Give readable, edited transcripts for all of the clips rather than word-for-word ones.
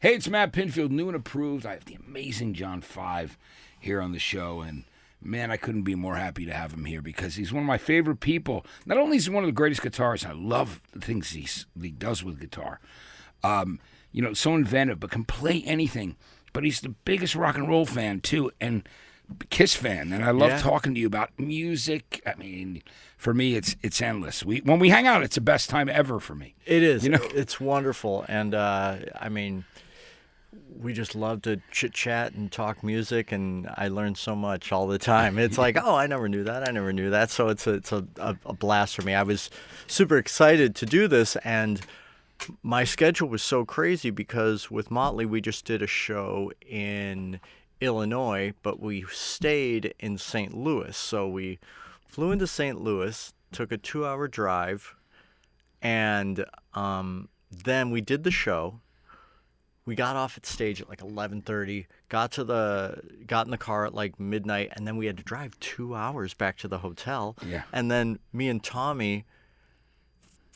Hey, it's Matt Pinfield, new and approved. I have the amazing John 5 here on the show, and man, I couldn't be more happy to have him here because he's one of my favorite people. Not only is he one of the greatest guitarists, I love the things he does with guitar. So inventive, but can play anything. But he's the biggest rock and roll fan, too, and Kiss fan, and I love talking to you about music. I mean, for me, it's endless. When we hang out, it's the best time ever for me. It is. It's wonderful, and we just love to chit-chat and talk music, and I learn so much all the time. It's like, oh, I never knew that. So it's a blast for me. I was super excited to do this, and my schedule was so crazy because with Motley, we just did a show in Illinois, but we stayed in St. Louis. So we flew into St. Louis, took a 2-hour drive, and then we did the show. We got off at stage at like 11:30, got in the car at like midnight, and then we had to drive 2 hours back to the hotel. Yeah. And then me and Tommy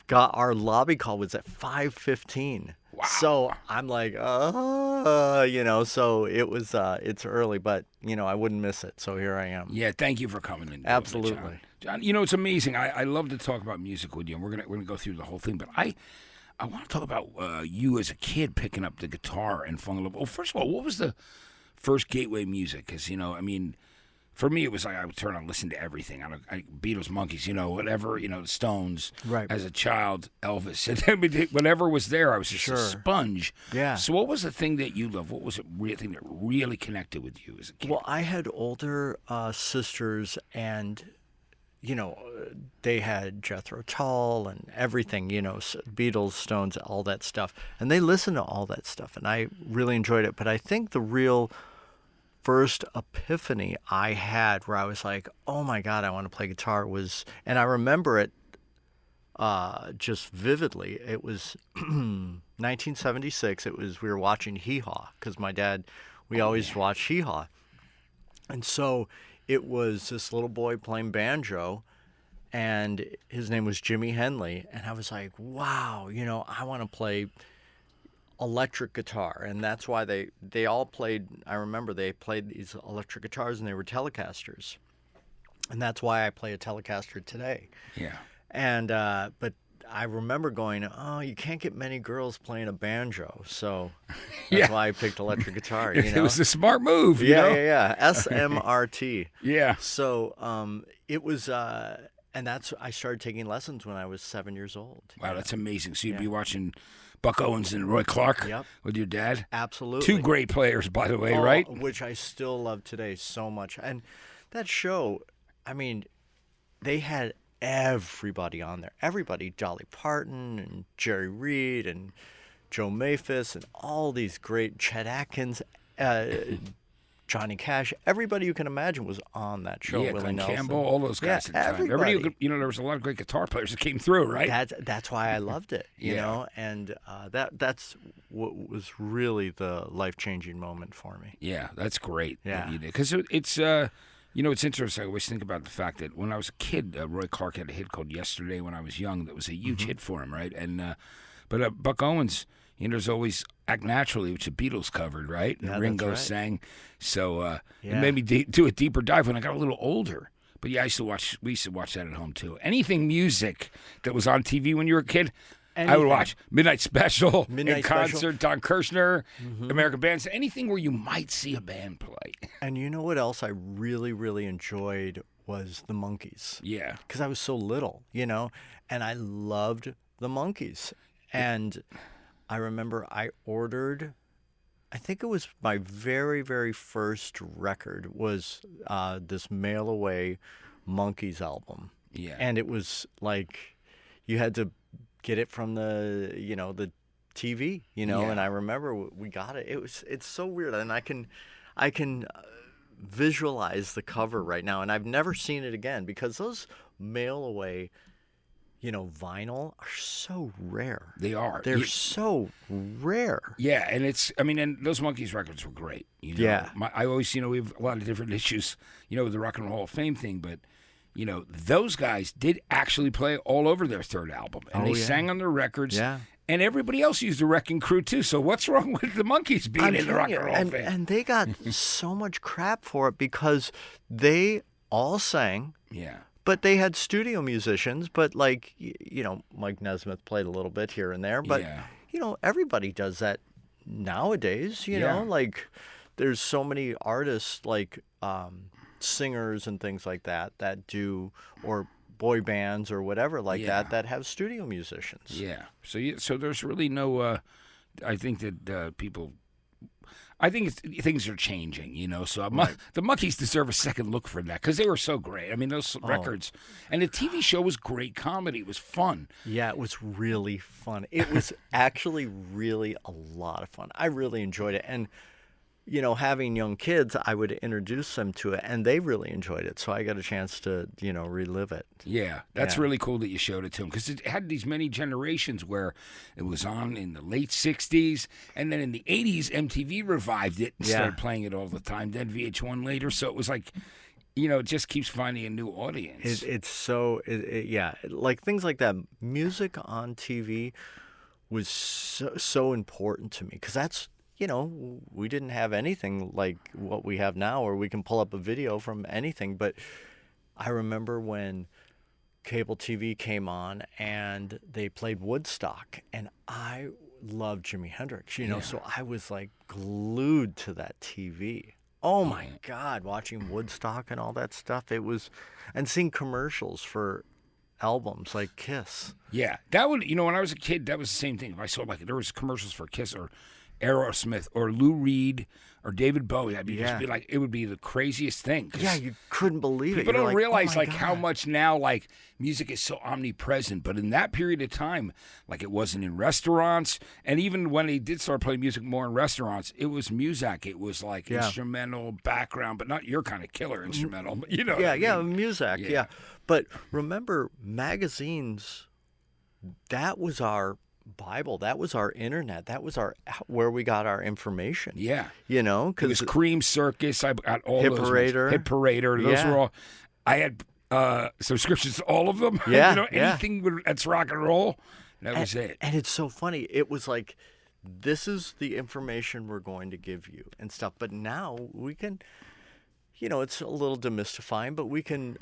got our lobby call was at 5:15. Wow. So I'm like, so it was, it's early, but, I wouldn't miss it. So here I am. Yeah, thank you for coming in. Absolutely. John, it's amazing. I love to talk about music with you, and we're gonna go through the whole thing, but I want to talk about you as a kid picking up the guitar and falling in love. Well, first of all, what was the first gateway music? Because, for me, it was like I would turn on, listen to everything. Beatles, Monkees, whatever, the Stones. Right. As a child, Elvis. And then whatever was there, I was just a sponge. Yeah. So what was the thing that you loved? What was the thing that really connected with you as a kid? Well, I had older sisters, and, they had Jethro Tull and everything, Beatles, Stones, all that stuff. And they listened to all that stuff, and I really enjoyed it. But I think the real first epiphany I had where I was like, oh my God, I want to play guitar was, and I remember it just vividly. It was 1976. We were watching Hee Haw because my dad, we always watched Hee Haw. And so it was this little boy playing banjo, and his name was Jimmy Henley. And I was like, wow, I want to play electric guitar. And that's why they all played, I remember they played these electric guitars, and they were Telecasters. And that's why I play a Telecaster today. Yeah. And but I remember going, oh, you can't get many girls playing a banjo, so that's why I picked electric guitar. It was a smart move. Yeah. SMRT. Yeah. So it was, and I started taking lessons when I was 7 years old. Wow, that's amazing. So you'd be watching Buck Owens and Roy Clark with your dad? Absolutely. Two great players, by the way, right? Which I still love today so much. And that show, they had everybody on there. Everybody, Dolly Parton and Jerry Reed and Joe Maphis and all these great, Chet Atkins, Johnny Cash. Everybody you can imagine was on that show. Yeah, Willie Glenn Nelson. Campbell, all those guys. Yeah, everybody. There was a lot of great guitar players that came through, right? That's why I loved it, you know. And that's what was really the life-changing moment for me. Yeah, that's great. Yeah, because it's it's interesting. I always think about the fact that when I was a kid, Roy Clark had a hit called "Yesterday" when I was young. That was a huge hit for him, right? And but Buck Owens, there's always "Act Naturally," which the Beatles covered, right? And Ringo sang. So it made me do a deeper dive when I got a little older. But yeah, we used to watch that at home too. Anything music that was on TV when you were a kid, I would watch. Midnight Special, in concert, Don Kirshner, American Bands, anything where you might see a band play. And you know what else I really, really enjoyed was the Monkees. Yeah. Because I was so little, and I loved the Monkees. And I remember I ordered, I think it was my very, very first record was this Mail Away Monkees album. Yeah. And it was like you had to get it from the TV, and I remember we got it. It's so weird, and I can visualize the cover right now, and I've never seen it again because those Mail Away vinyl are so rare. They are. They're so rare. Yeah, and and those Monkees records were great. Yeah. I always, we have a lot of different issues, with the Rock and Roll Hall of Fame thing, but those guys did actually play all over their third album, and they sang on their records. Yeah. And everybody else used the Wrecking Crew too. So what's wrong with the Monkees being in the Rock and Roll Hall of Fame? And they got so much crap for it because they all sang. Yeah. But they had studio musicians. But like, Mike Nesmith played a little bit here and there. But, everybody does that nowadays. You know, like there's so many artists like singers and things like that do, or boy bands or whatever like that have studio musicians. Yeah. So there's really no. I think that people. I think things are changing, So the Monkees deserve a second look for that because they were so great. I mean, those records, and the TV show was great comedy. It was fun. Yeah, it was really fun. It was actually really a lot of fun. I really enjoyed it, and having young kids, I would introduce them to it, and they really enjoyed it. So I got a chance to, relive it. Yeah, that's really cool that you showed it to them because it had these many generations where it was on in the late 60s, and then in the 80s, MTV revived it and started playing it all the time, then VH1 later. So it was like, it just keeps finding a new audience. Like things like that. Music on TV was so important to me because that's, we didn't have anything like what we have now where we can pull up a video from anything. But I remember when cable TV came on and they played Woodstock, and I loved Jimi Hendrix, so I was like glued to that TV. Oh my God, watching Woodstock and all that stuff. It was, and seeing commercials for albums like Kiss. Yeah, that would, when I was a kid, that was the same thing. If I saw there was commercials for Kiss or Aerosmith or Lou Reed or David Bowie, just be like, it would be the craziest thing. Yeah, you couldn't believe it. People don't realize God. How much now music is so omnipresent. But in that period of time, it wasn't in restaurants, and even when they did start playing music more in restaurants, it was Muzak. It was instrumental background, but not your kind of killer instrumental. But Muzak. Yeah. But remember, magazines. That was our Bible. That was our internet. That was where we got our information. Yeah. Because it was Cream Circus. I got all Hit those Parader. Hit Parader. Those were all. I had subscriptions to all of them. Yeah. Anything that's rock and roll. That was it. And it's so funny. It was like, this is the information we're going to give you and stuff. But now we can, it's a little demystifying, but we can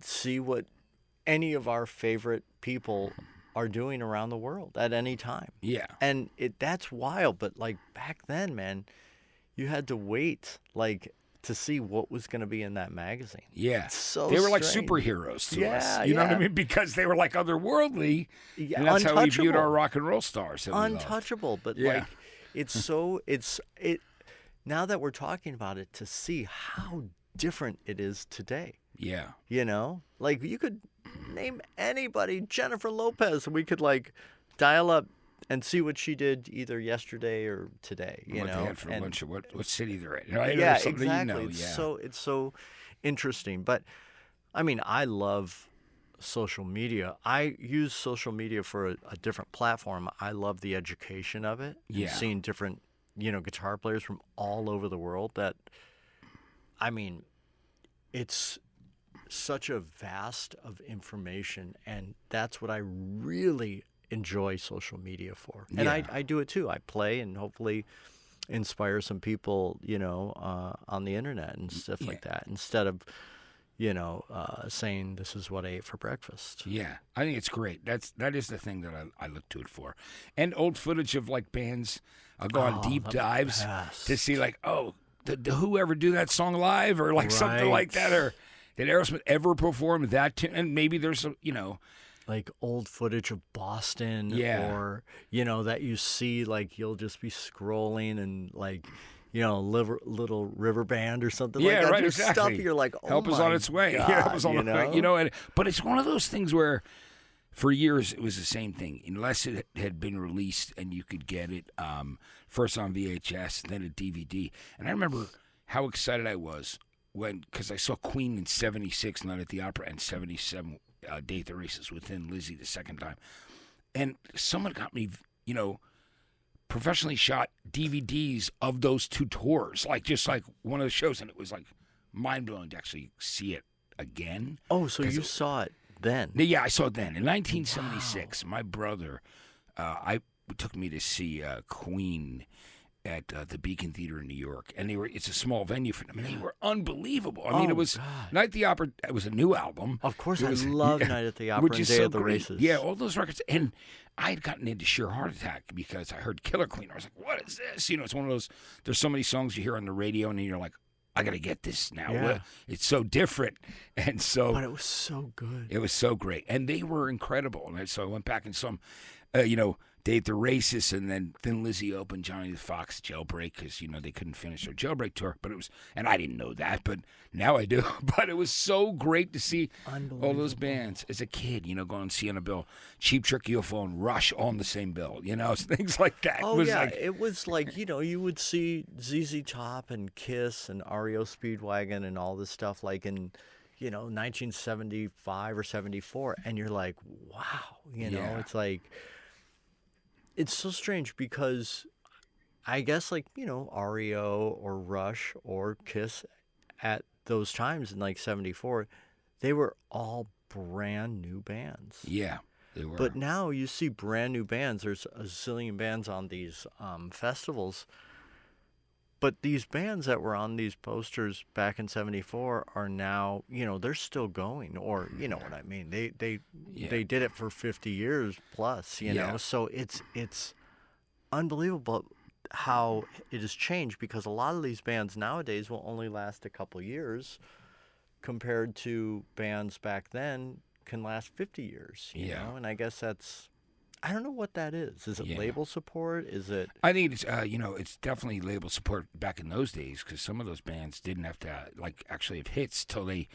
see what any of our favorite people are doing around the world at any time. Yeah. And that's wild, but back then, man, you had to wait to see what was going to be in that magazine. Yeah. It's so they were like strange. superheroes to us. You know what I mean? Because they were otherworldly. Yeah, and that's how we viewed our rock and roll stars. Untouchable, but it's now that we're talking about it, to see how different it is today. Yeah. You could name anybody, Jennifer Lopez, and we could dial up and see what she did either yesterday or today. What they had for lunch, or what city they're in, right? Yeah, or something exactly. It's so interesting. But I mean, I love social media. I use social media for a different platform. I love the education of it. Yeah. And seeing different, guitar players from all over the world. It's such a vast of information, and that's what I really enjoy social media for. And I do it too. I play and hopefully inspire some people, on the internet and stuff like that, instead of, saying this is what I ate for breakfast. Yeah, I think it's great. That is the thing that I look to it for. And old footage of bands. I'll go on deep dives to see did who ever do that song live or something like that, or did Aerosmith ever perform that tune? And maybe there's old footage of Boston, or that you see, you'll just be scrolling and Little River Band or something like that. Right, Just exactly. Stuff you're like, oh help is on its way. God, Help is on the way. But it's one of those things where, for years, it was the same thing. Unless it had been released and you could get it first on VHS, then a DVD. And I remember how excited I was because I saw Queen in '76, Night at the Opera, and '77, Day at the Races with Thin Lizzy the second time. And someone got me, professionally shot DVDs of those two tours, just one of the shows, and it was mind-blowing to actually see it again. Oh, so you saw it then? Yeah, I saw it then. In 1976, my brother I took me to see Queen at the Beacon Theater in New York, and it's a small venue for them, and they were unbelievable. I mean, it was Night at the Opera. It was a new album. Of course, I love Night at the Opera and Day of the Races. Yeah, all those records. And I had gotten into sheer heart attack because I heard Killer Queen. I was like, what is this? It's one of those, there's so many songs you hear on the radio, and then you're like, I got to get this now. Yeah. It's so different. And so. But it was so good. It was so great. And they were incredible. And so I went back and saw them, Day at the Races, and then Thin Lizzy opened Johnny the Fox Jailbreak because, they couldn't finish their Jailbreak tour. But it was, and I didn't know that, but now I do. But it was so great to see all those bands as a kid, going and seeing a bill. Cheap Trick, UFO, and Rush all on the same bill, things like that. Oh, it was like, you would see ZZ Top and Kiss and REO Speedwagon and all this stuff like in, 1975 or 74. And you're like, wow, it's like... It's so strange because I guess REO or Rush or Kiss at those times in 74, they were all brand new bands. Yeah, they were. But now you see brand new bands. There's a zillion bands on these festivals. But these bands that were on these posters back in 74 are now, they're still going, or you know what I mean. They did it for 50 years plus, you know. So it's unbelievable how it has changed, because a lot of these bands nowadays will only last a couple years compared to bands back then can last 50 years, you know. And I guess that's, I don't know what that is. Is it label support? Is it? I think it's it's definitely label support back in those days, because some of those bands didn't have to actually have hits till they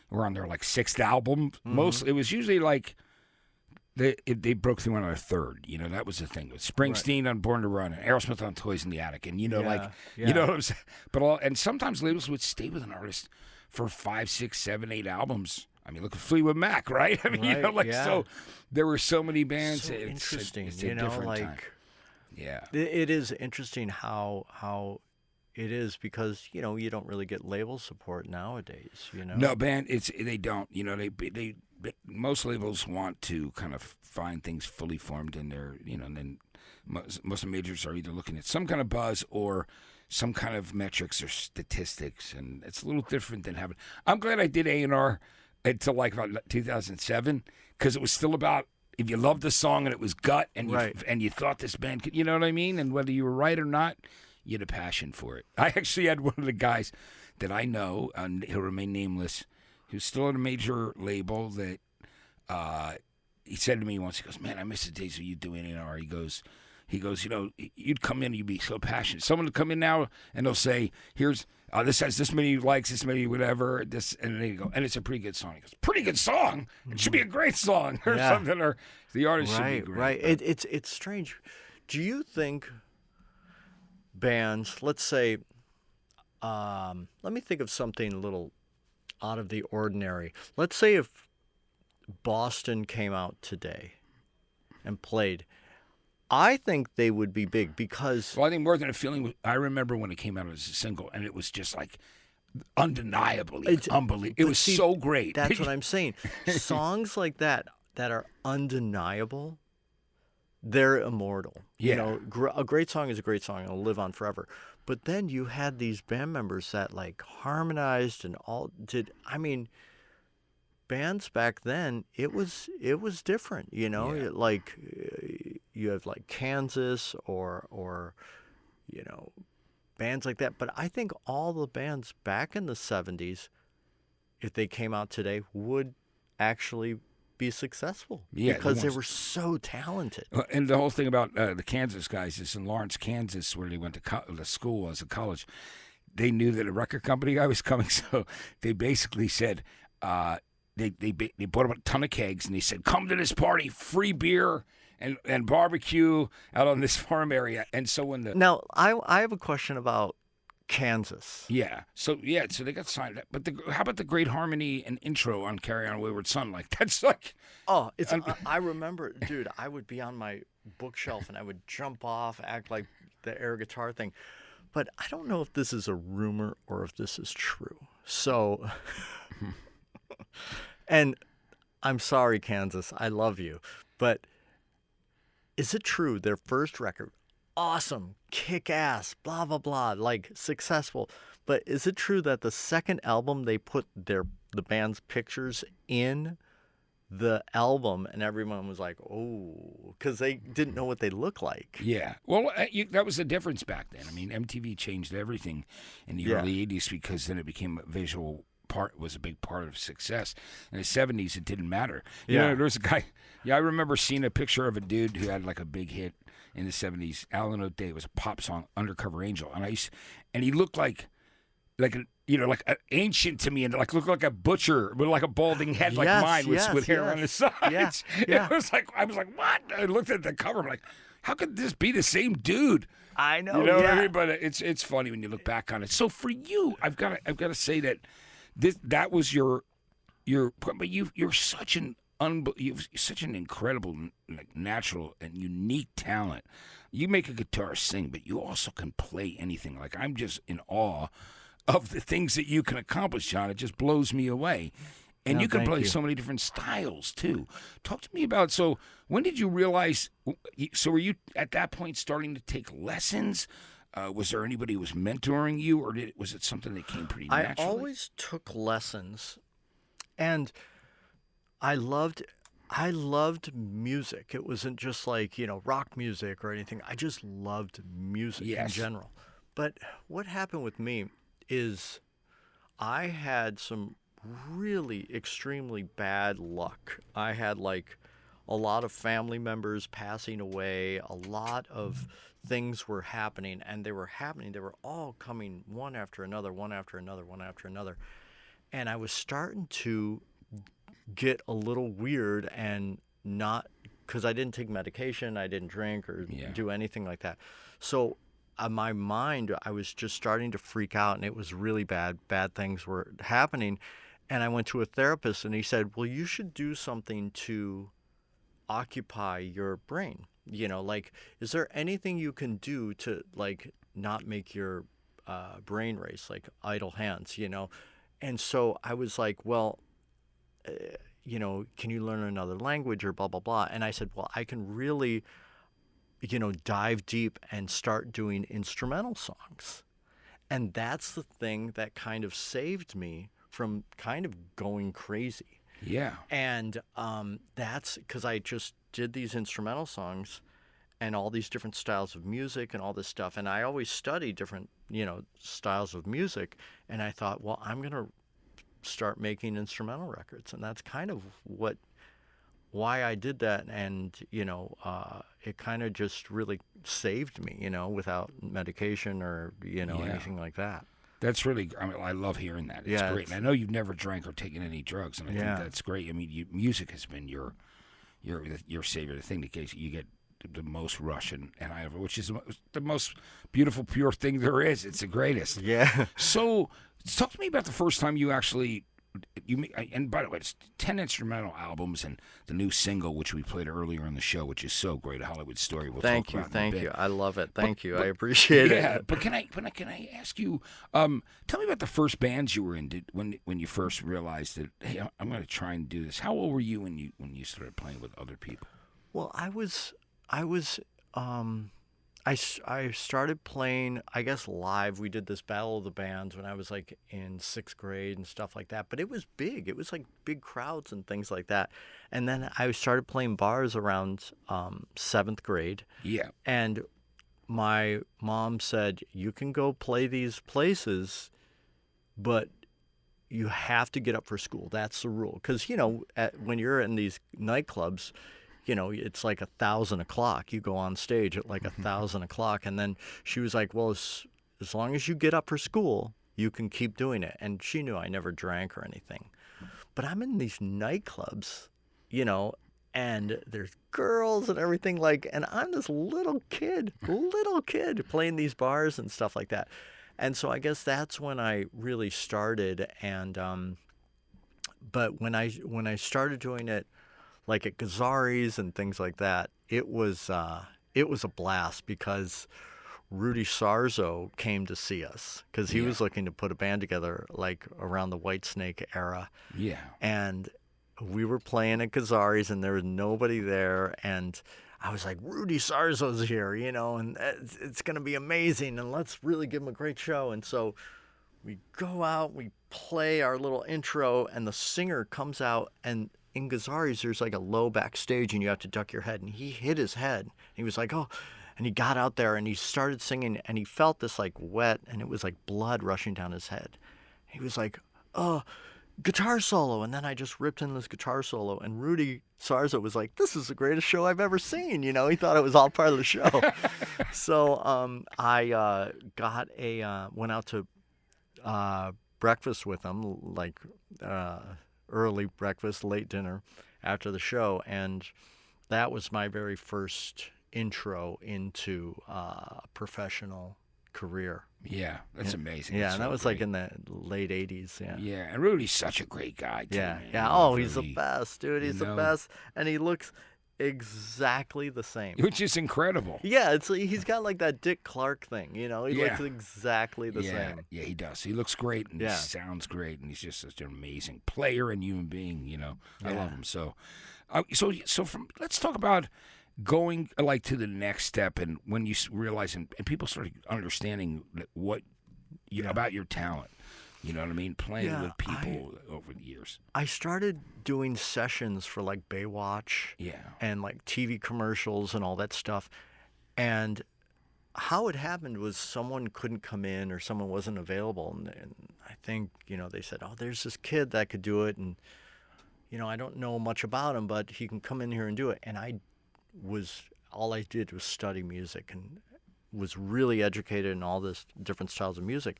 were on their sixth album. Most it was usually they broke through on their third. That was the thing. With Springsteen on Born to Run and Aerosmith on Toys in the Attic, and you know what I'm saying. But and sometimes labels would stay with an artist for 5, 6, 7, 8 albums. I mean, look at Fleetwood Mac, right? I mean, so there were so many bands. So interesting, it's a different time. Yeah, it is interesting how it is, because you don't really get label support nowadays. No, they don't. They most labels want to kind of find things fully formed in their and then most of the majors are either looking at some kind of buzz or some kind of metrics or statistics, and it's a little different than having. I'm glad I did A&R. Until about 2007, because it was still about if you loved the song and it was gut and you thought this band could, you know what I mean, and whether you were right or not, you had a passion for it. I actually had one of the guys that I know, he'll remain nameless, who's still at a major label, that he said to me once, he goes, "Man, I miss the days of you doing A&R." He goes, you'd come in and you'd be so passionate. Someone would come in now and they'll say, "Here's this has this many likes, this many whatever, this," and then you go, "And it's a pretty good song." He goes, "Pretty good song? It should be a great song," or something, or the artist should be great. Right. It's strange. Do you think bands, let's say, let me think of something a little out of the ordinary. Let's say if Boston came out today and played, I think they would be big, because... Well, I think More Than a Feeling, I remember when it came out as a single, and it was just undeniably unbelievable. It was so great. That's what I'm saying. Songs like that are undeniable, they're immortal. Yeah. A great song is a great song. It'll live on forever. But then you had these band members that harmonized and all did... I mean... Bands back then, it was different, you have Kansas or bands like that. But I think all the bands back in the 70s, if they came out today, would actually be successful, because they were so talented. And the whole thing about the Kansas guys is in Lawrence, Kansas, where they went to school as a college. They knew that a record company guy was coming, so they basically said. They bought a ton of kegs, and they said, "Come to this party, free beer and barbecue out on this farm area." And so now I have a question about Kansas. So they got signed. But how about the great harmony and intro on "Carry On Wayward Son"? I remember, dude. I would be on my bookshelf and I would jump off, act like the air guitar thing. But I don't know if this is a rumor or if this is true. So. And I'm sorry, Kansas, I love you, but is it true their first record, awesome, kick-ass, blah, blah, blah, like successful, but is it true that the second album they put the band's pictures in the album and everyone was like, oh, because they didn't know what they look like? Yeah. Well, that was the difference back then. I mean, MTV changed everything in the early 80s because then it became a visual part, was a big part of success. In the 70s, it didn't matter. You know, there was a guy, I remember seeing a picture of a dude who had like a big hit in the 70s. Alan O'Day, was a pop song, Undercover Angel. And he looked like an ancient to me, and like looked like a butcher with like a balding head like mine with hair on the sides. Yeah. It was like, I was like, what? I looked at the cover, I'm like, how could this be the same dude? I know. You know what I mean? But it's funny when you look back on it. So for you, I've got to say that that was your but you're such an you've such an incredible, like, natural and unique talent. You make a guitar sing, but you also can play anything. Like, I'm just in awe of the things that you can accomplish, John. It just blows me away. And you can play so many different styles, too. Talk to me about, so when did you realize, so were you at that point starting to take lessons? Was there anybody who was mentoring you, or was it something that came pretty naturally? I always took lessons, and I loved music. It wasn't just like, rock music or anything. I just loved music in general. But what happened with me is I had some really extremely bad luck. I had like a lot of family members passing away, a lot of things were happening, and they were all coming one after another. And I was starting to get a little weird, and not, because I didn't take medication, I didn't drink or do anything like that. So my mind, I was just starting to freak out, and it was really bad. Bad things were happening. And I went to a therapist, and he said, well, you should do something to occupy your brain. Like, is there anything you can do to, like, not make your brain race, like idle hands, And so I was like, well, can you learn another language or blah, blah, blah? And I said, well, I can really, dive deep and start doing instrumental songs. And that's the thing that kind of saved me from kind of going crazy. Yeah. And that's because I just did these instrumental songs and all these different styles of music and all this stuff. And I always study different, styles of music. And I thought, well, I'm going to start making instrumental records. And that's kind of why I did that. And, it kind of just really saved me, without medication or, anything like that. That's really, I love hearing that. It's great. And I know you've never drank or taken any drugs, and I think that's great. I mean, music has been your savior, the thing that gets you get the most rush, and which is the most beautiful, pure thing there is. It's the greatest. Yeah. So, talk to me about the first time you actually, and by the way, it's 10 instrumental albums and the new single, which we played earlier in the show, which is so great, A Hollywood Story. We'll talk about Thank in a bit. you. I love it. Thank you. I appreciate it. Yeah, but can I ask you, tell me about the first bands you were in, when you first realized that, hey, I'm going to try and do this. How old were you when you started playing with other people? Well, I started playing, I guess, live. We did this Battle of the Bands when I was like in 6th grade and stuff like that. But it was big. It was like big crowds and things like that. And then I started playing bars around 7th grade. Yeah. And my mom said, you can go play these places, but you have to get up for school. That's the rule. Because, when you're in these nightclubs, it's like 1,000 o'clock. You go on stage at like 1,000 o'clock. And then she was like, well, as long as you get up for school, you can keep doing it. And she knew I never drank or anything. But I'm in these nightclubs, and there's girls and everything, and I'm this little kid playing these bars and stuff like that. And so I guess that's when I really started. And but when I started doing it, like at Guitarist and things like that, it was a blast because Rudy Sarzo came to see us because he was looking to put a band together like around the Whitesnake era. Yeah. And we were playing at Guitarist and there was nobody there, and I was like, Rudy Sarzo's here, you know, and it's going to be amazing, and let's really give him a great show. And so we go out, we play our little intro, and the singer comes out, and in Guitarist, there's like a low backstage, and you have to duck your head, and he hit his head. He was like, oh, and he got out there, and he started singing, and he felt this like wet, and it was like blood rushing down his head. He was like, oh, guitar solo, and then I just ripped in this guitar solo, and Rudy Sarzo was like, this is the greatest show I've ever seen, you know. He thought it was all part of the show. So I went out to breakfast with him, like early breakfast, late dinner after the show, and that was my very first intro into professional career. Yeah, that's amazing. Yeah, That's and so that was great. like in the late 80s. Yeah. Yeah, and Rudy's such a great guy, too, Yeah. man. Yeah. You know, Oh, he's the really, best, dude. He's you the know? best. And he looks exactly the same. Which is incredible. Yeah, he's got like that Dick Clark thing, you know? He Yeah. looks exactly the same. Yeah, he does. He looks great and Yeah. he sounds great, and he's just such an amazing player and human being. You know, I love Yeah. him. So, let's talk about going like to the next step, and when you realize and people started understanding what about your talent. You know what I mean? Playing Yeah, with people over the years. I started doing sessions for like Baywatch Yeah. and like TV commercials and all that stuff. And how it happened was someone couldn't come in or someone wasn't available. And I think, you know, they said, oh, there's this kid that could do it. And, you know, I don't know much about him, but he can come in here and do it. And all I did was study music and was really educated in all this different styles of music.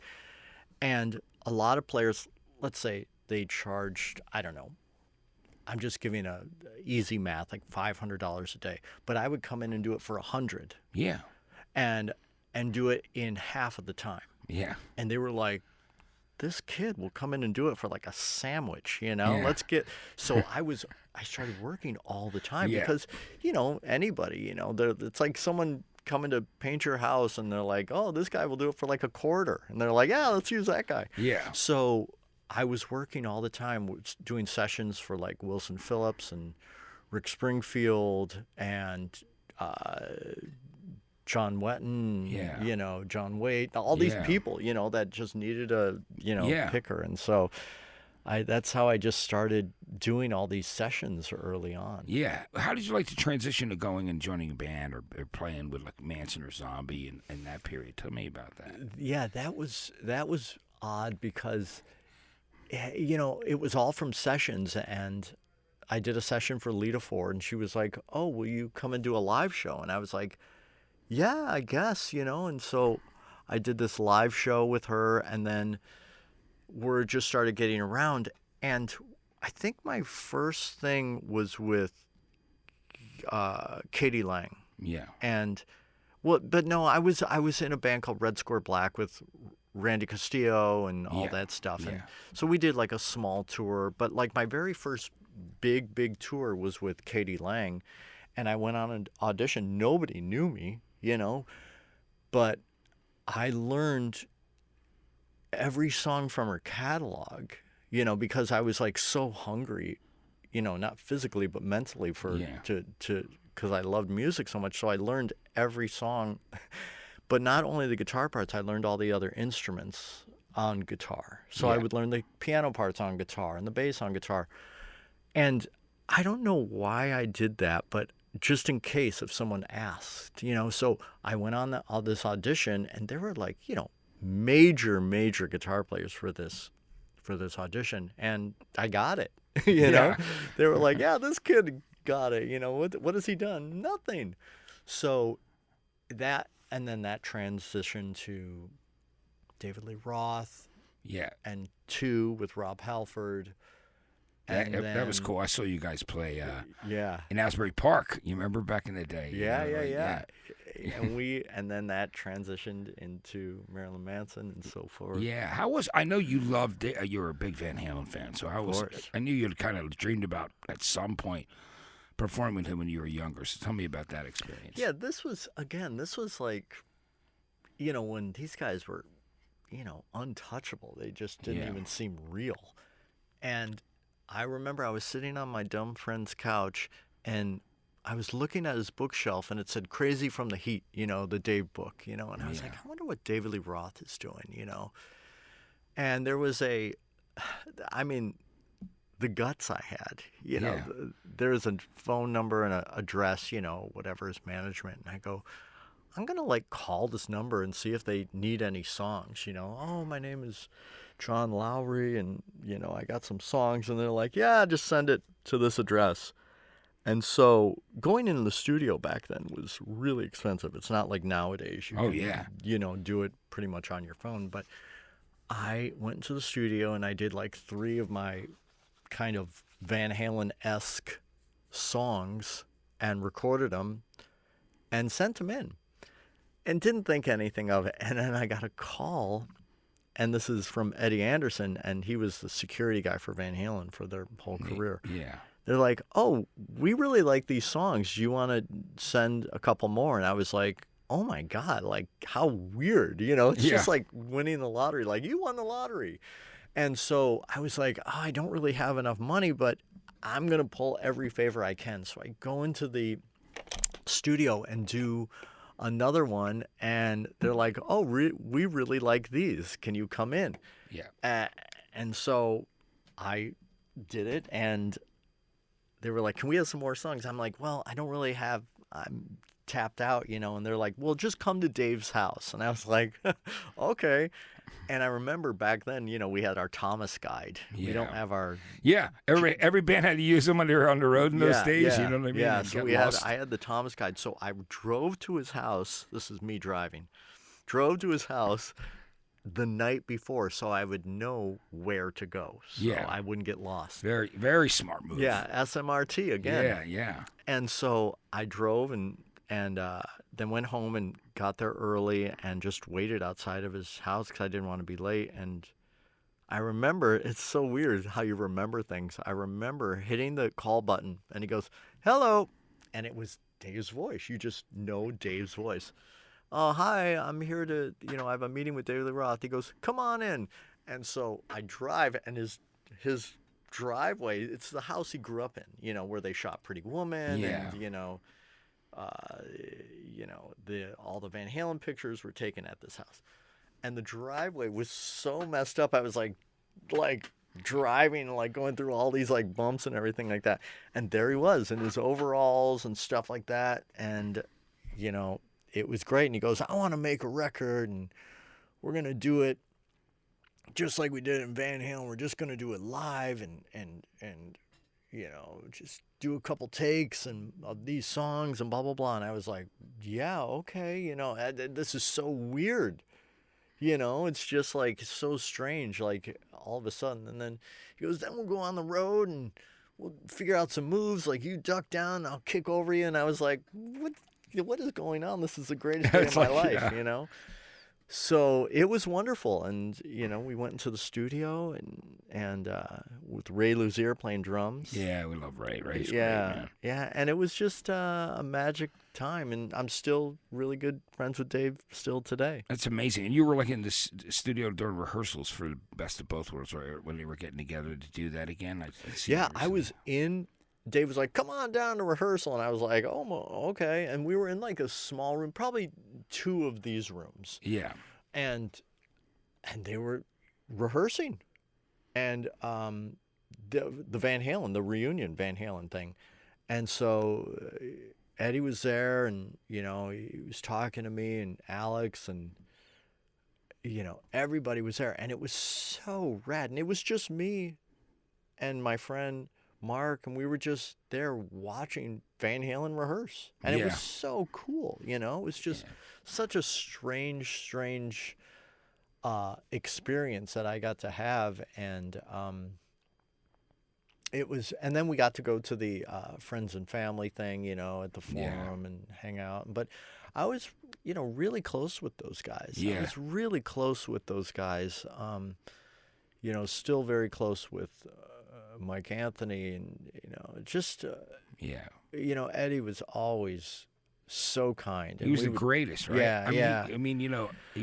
And a lot of players, let's say they charged, I don't know, I'm just giving a easy math, like $500 a day. But I would come in and do it for $100 Yeah. and do it in half of the time. Yeah. And they were like, this kid will come in and do it for like a sandwich, you know? Yeah. So I started working all the time Yeah. because, you know, anybody, you know, it's like someone coming to paint your house and they're like, oh, this guy will do it for like $25. And they're like, yeah, let's use that guy. Yeah. So I was working all the time, doing sessions for like Wilson Phillips and Rick Springfield and John Wetton, Yeah. you know, John Waite, all these Yeah. people, you know, that just needed a, you know, Yeah. picker. And so that's how I just started doing all these sessions early on. Yeah. How did you like to transition to going and joining a band or playing with like Manson or Zombie in that period? Tell me about that. Yeah, that was odd because, you know, it was all from sessions, and I did a session for Lita Ford, and she was like, oh, will you come and do a live show? And I was like, yeah, I guess, you know. And so I did this live show with her, and then word just started getting around. And I think my first thing was with Katie Lang. Yeah. And but no, I was in a band called Red Square Black with Randy Castillo and all Yeah. that stuff. And Yeah. so we did like a small tour, but like my very first big tour was with Katie Lang, and I went on an audition. Nobody knew me, you know, but I learned every song from her catalog, you know, because I was like so hungry, you know, not physically but mentally because I loved music so much. So I learned every song, but not only the guitar parts, I learned all the other instruments on guitar. So I would learn the piano parts on guitar and the bass on guitar. And I don't know why I did that, but just in case if someone asked, you know. So I went on this audition, and there were like, you know, major guitar players for this audition, and I got it. you know, they were like, yeah, this kid got it. You know, what has he done? Nothing. So that, and then that transitioned to David Lee Roth. Yeah. And 2 with Rob Halford. That was cool. I saw you guys play Yeah. in Asbury Park. You remember back in the day? you Yeah, know, yeah, like, yeah. And then that transitioned into Marilyn Manson and so forth. Yeah. I know you loved it. You're a big Van Halen fan, so I knew you'd kind of dreamed about at some point performing with him when you were younger. So tell me about that experience. Yeah, this was like, you know, when these guys were, you know, untouchable. They just didn't even seem real. And I remember I was sitting on my dumb friend's couch, and I was looking at his bookshelf, and it said Crazy from the Heat, the Dave book, and I was like, I wonder what David Lee Roth is doing, And there was the guts I had, there's a phone number and an address, whatever is management. And I go, I'm going to call this number and see if they need any songs, Oh, my name is John Lowry and, I got some songs. And they're like, yeah, just send it to this address. And so going into the studio back then was really expensive. It's not like nowadays. You can, do it pretty much on your phone. But I went into the studio and I did 3 of my kind of Van Halen-esque songs and recorded them and sent them in and didn't think anything of it. And then I got a call, and this is from Eddie Anderson, and he was the security guy for Van Halen for their whole career. Yeah. They're like, oh, we really like these songs. Do you want to send a couple more? And I was like, oh my God, how weird, It's just like winning the lottery. You won the lottery. And so I was like, oh, I don't really have enough money, but I'm going to pull every favor I can. So I go into the studio and do another one, and they're like, oh, we really like these. Can you come in? Yeah. And so I did it, and they were like, can we have some more songs? I'm like, well, I don't really have, I'm tapped out, and they're like, well, just come to Dave's house. And I was like, okay. And I remember back then, we had our Thomas guide. Yeah. We don't have our... Yeah, every band had to use them when they were on the road in those days, you know what I mean? Yeah, so I had the Thomas guide. So I drove to his house. This is me driving. Drove to his house the night before so I would know where to go. So I wouldn't get lost. Very, very smart move. Yeah, SMRT again. Yeah. And so I drove and then went home and got there early and just waited outside of his house because I didn't want to be late. And I remember, it's so weird how you remember things. I remember hitting the call button, and he goes, hello. And it was Dave's voice. You just know Dave's voice. Oh, hi, I'm here to, I have a meeting with David Lee Roth. He goes, come on in. And so I drive, and his driveway, it's the house he grew up in, where they shot Pretty Woman and, all the Van Halen pictures were taken at this house. And the driveway was so messed up. I was like driving, going through all these bumps and everything like that. And there he was in his overalls and stuff like that. And, it was great. And he goes, I want to make a record, and we're going to do it just like we did in Van Halen. We're just going to do it live and just do a couple takes and of these songs and blah, blah, blah. And I was like, yeah, okay. This is so weird. It's just so strange, all of a sudden. And then he goes, then we'll go on the road and we'll figure out some moves. You duck down, I'll kick over you. And I was like, what is going on? This is the greatest day of my life, So it was wonderful. And, we went into the studio and with Ray Luzier playing drums. Yeah, we love Ray. Ray's great, man. Yeah. And it was just a magic time. And I'm still really good friends with Dave still today. That's amazing. And you were in the studio during rehearsals for the Best of Both Worlds, right? When they were getting together to do that again. I was in... Dave was like, come on down to rehearsal. And I was like, oh, okay. And we were in a small room, probably 2 of these rooms. Yeah. And they were rehearsing. And the Van Halen, the reunion Van Halen thing. And so Eddie was there, and, he was talking to me and Alex, and, everybody was there. And it was so rad. And it was just me and my friend Mark, and we were just there watching Van Halen rehearse. And it was so cool, It was just such a strange experience that I got to have. And it was, and then we got to go to the friends and family thing, at the forum and hang out. But I was, really close with those guys. Yeah. I was really close with those guys. Still very close with Mike Anthony, and Eddie was always so kind. He was the greatest, right? Yeah, I mean, he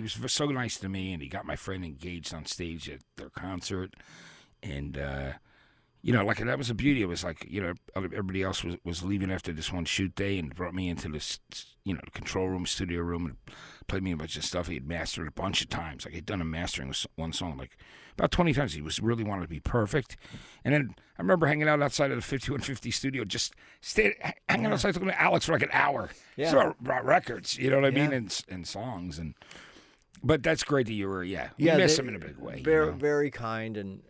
was so nice to me, and he got my friend engaged on stage at their concert, and you know, like that was the beauty. It was like, you know, everybody else was leaving after this one shoot day and brought me into this, you know, control room, studio room, and played me a bunch of stuff. He had mastered a bunch of times. Like he'd done a mastering with one song like about 20 times. He was really wanted to be perfect. And then I remember hanging out outside of the 5150 studio, just hanging outside talking to Alex for like an hour. Yeah. So about records, you know what I mean, and songs and. But that's great that you were, we miss him in a big way. Very, you know? very kind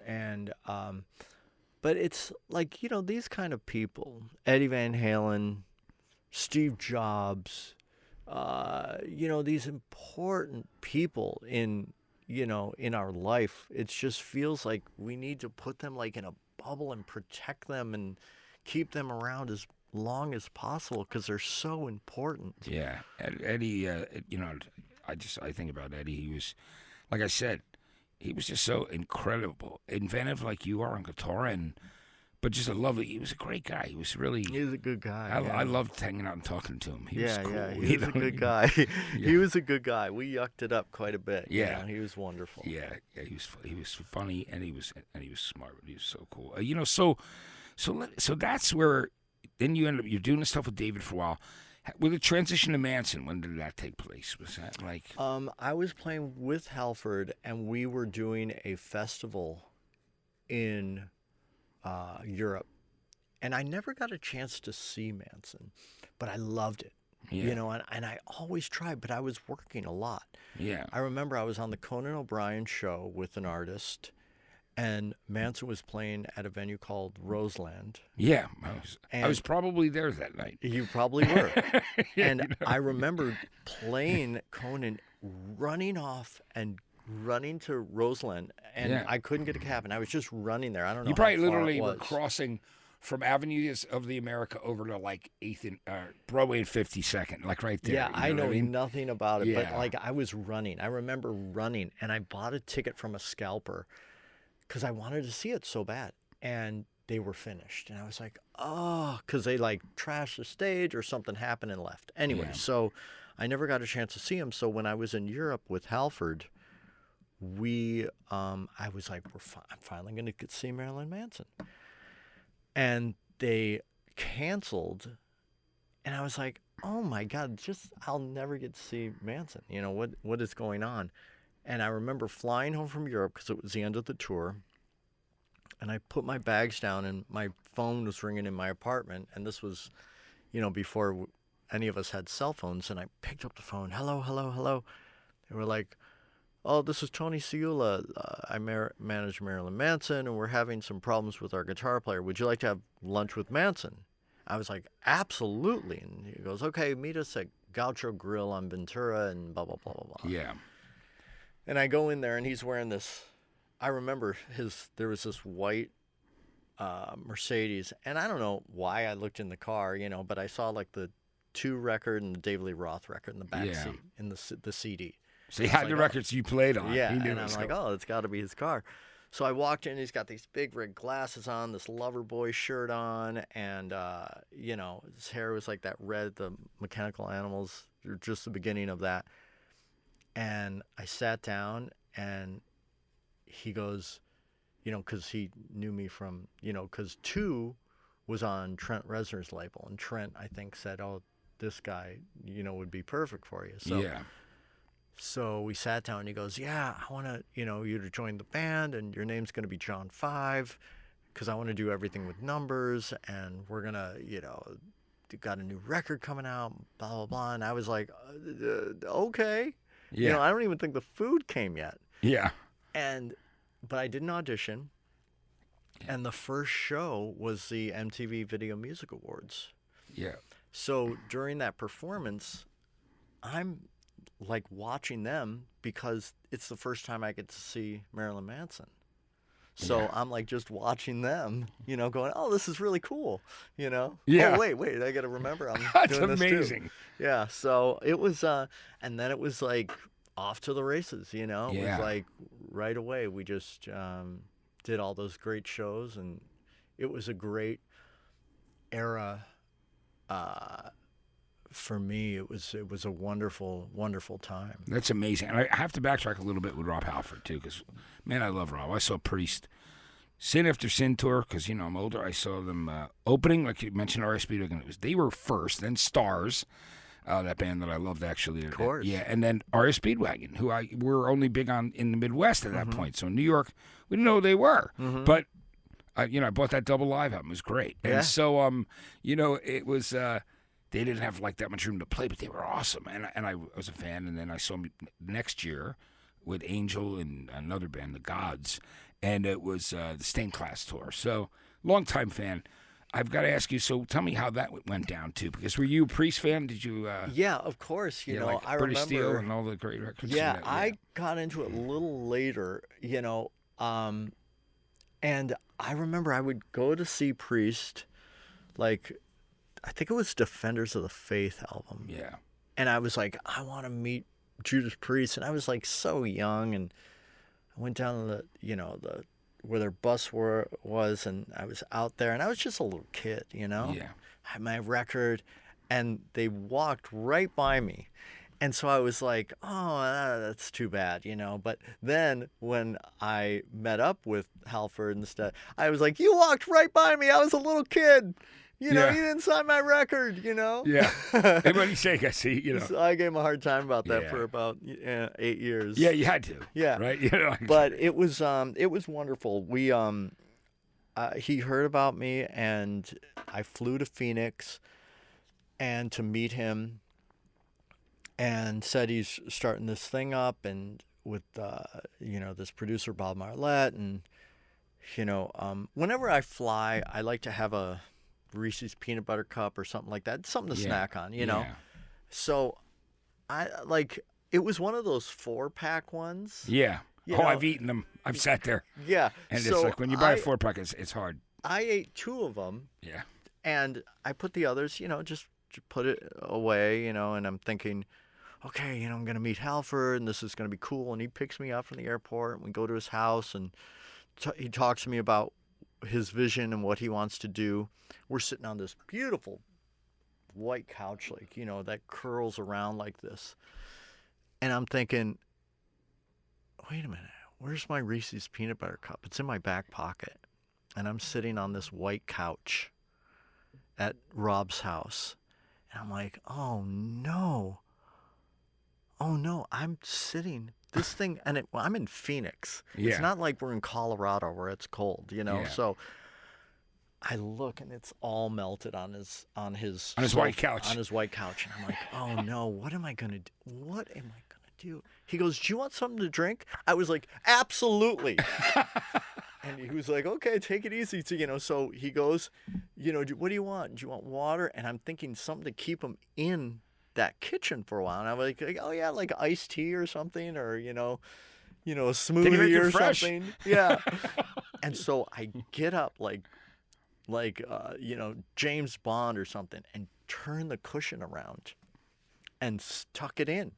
but it's like, you know, these kind of people, Eddie Van Halen, Steve Jobs, you know, these important people in our life. It just feels like we need to put them like in a bubble and protect them and keep them around as long as possible because they're so important. Yeah. Eddie, you know, I think about Eddie. He was, like I said, he was just so incredible, inventive like you are on guitar, but just he was a great guy. He was really. He was a good guy. I loved hanging out and talking to him. He was cool. Yeah, he was a good guy. He was a good guy. We yucked it up quite a bit. Yeah, you know? He was wonderful. Yeah, he was funny and he was smart. He was so cool. You know, so that's where then you end up. You're doing the stuff with David for a while. With the transition to Manson, when did that take place? Was that like? I was playing with Halford, and we were doing a festival in Europe, and I never got a chance to see Manson, but I loved it. Yeah. You know, and I always tried, but I was working a lot. Yeah. I remember I was on the Conan O'Brien show with an artist, and Manson was playing at a venue called Roseland. Yeah, I was probably there that night. You probably were. And you know? I remember playing Conan, running off and running to Roseland, and I couldn't get a cab, and I was just running there. I don't know. You probably how far literally it were was. crossing from Avenues of the America over to like 8th and Broadway and 52nd, like right there. Yeah, you know I know what I mean? nothing about it, but Yeah. like I was running. I remember running, and I bought a ticket from a scalper because I wanted to see it so bad, and they were finished, and I was like, oh, because they like trashed the stage or something happened and left. Anyway, so I never got a chance to see him. So when I was in Europe with Halford, I was like, I'm finally going to see Marilyn Manson. And they canceled, and I was like, oh my God, I'll never get to see Manson. You know, what is going on? And I remember flying home from Europe because it was the end of the tour, and I put my bags down, and my phone was ringing in my apartment, and this was, you know, before any of us had cell phones, and I picked up the phone. Hello, hello, hello. They were like, oh, this is Tony Ciula. I manage Marilyn Manson, and we're having some problems with our guitar player. Would you like to have lunch with Manson? I was like, absolutely. And he goes, okay, meet us at Gaucho Grill on Ventura and blah, blah, blah, blah, blah. Yeah. And I go in there, and he's wearing this. I remember there was this white Mercedes, and I don't know why I looked in the car, you know, but I saw like the 2 record and the David Lee Roth record in the back seat, in the CD. So he had the records you played on. Yeah, He knew and it I'm was like, cool. oh, it's got to be his car. So I walked in, he's got these big red glasses on, this Loverboy shirt on, and, you know, his hair was like that red, the Mechanical Animals, just the beginning of that. And I sat down, and he goes, you know, because he knew me from, you know, because 2 was on Trent Reznor's label, and Trent, I think, said, oh, this guy, you know, would be perfect for you. So, yeah. So we sat down, and he goes, yeah, I want to, you know, you to join the band, and your name's going to be John 5, because I want to do everything with numbers, and we're going to, you know, got a new record coming out, blah, blah, blah. And I was like, okay. Yeah. You know, I don't even think the food came yet. Yeah. But I did an audition, and the first show was the MTV Video Music Awards. Yeah. So during that performance, I'm like watching them because it's the first time I get to see Marilyn Manson. So I'm like just watching them, you know, going, oh, this is really cool, you know? Yeah. Oh, wait, I got to remember I'm That's doing this too. amazing. Yeah, so it was, and then it was like off to the races, you know? It was like right away we just did all those great shows, and it was a great era. For me, it was a wonderful, wonderful time. That's amazing. And I have to backtrack a little bit with Rob Halford, too, because, man, I love Rob. I saw Priest Sin After Sin tour, because, you know, I'm older. I saw them opening, like you mentioned, R.A. Speedwagon. They were first, then Stars, that band that I loved, actually. Of course. Yeah, and then R.A. Speedwagon, who were only big on in the Midwest at that point. So in New York, we didn't know who they were. But, you know, I bought that double live album. It was great. Yeah. And so, you know, it was... they didn't have, like, that much room to play, but they were awesome. And I was a fan, and then I saw them next year with Angel and another band, The Gods. And it was the Stained Class tour. So, longtime fan. I've got to ask you, so tell me how that went down, too. Because were you a Priest fan? Did you... yeah, of course. You know, like I British remember... Steel and all the great records. Yeah, I got into it a little later, you know. And I remember I would go to see Priest, like, I think it was Defenders of the Faith album. Yeah. And I was like, I want to meet Judas Priest. And I was, like, so young, and I went down to the, you know, where their bus was, and I was out there, and I was just a little kid, you know? Yeah. I had my record, and they walked right by me. And so I was like, oh, that's too bad, you know? But then when I met up with Halford and stuff, I was like, you walked right by me. I was a little kid. You know, you didn't sign my record, you know? Yeah. Hey, what do you say? I see, you know. So I gave him a hard time about that for about 8 years. Yeah, you had to. Yeah. Right? You know, but it was wonderful. We he heard about me, and I flew to Phoenix and to meet him, and said he's starting this thing up, and with you know, this producer Bob Marlette, and you know, whenever I fly, I like to have a Reese's peanut butter cup or something like that, something to snack on, you know. Yeah. So it was one of those 4-pack ones. Yeah. You know, I've eaten them. I've sat there. Yeah. And so it's like when you buy a 4-pack, it's hard. I ate 2 of them. Yeah. And I put the others, you know, just put it away, you know, and I'm thinking, okay, you know, I'm going to meet Halford, and this is going to be cool. And he picks me up from the airport, and we go to his house, and he talks to me about his vision and what he wants to do. We're sitting on this beautiful white couch, like, you know, that curls around like this. And I'm thinking, wait a minute, where's my Reese's peanut butter cup? It's in my back pocket. And I'm sitting on this white couch at Rob's house. And I'm like, oh no, I'm sitting, this thing, and I'm in Phoenix. Yeah. It's not like we're in Colorado where it's cold, you know? Yeah. So I look, and it's all melted on his white couch. On his white couch. And I'm like, oh no, what am I going to do? What am I going to do? He goes, do you want something to drink? I was like, absolutely. And he was like, okay, take it easy. So, you know, so he goes, you know, what do you want? Do you want water? And I'm thinking something to keep him in that kitchen for a while. And I'm like, oh yeah, like iced tea or something, or, you know, a smoothie or something. Yeah. And so I get up like you know, James Bond or something, and turn the cushion around and tuck it in.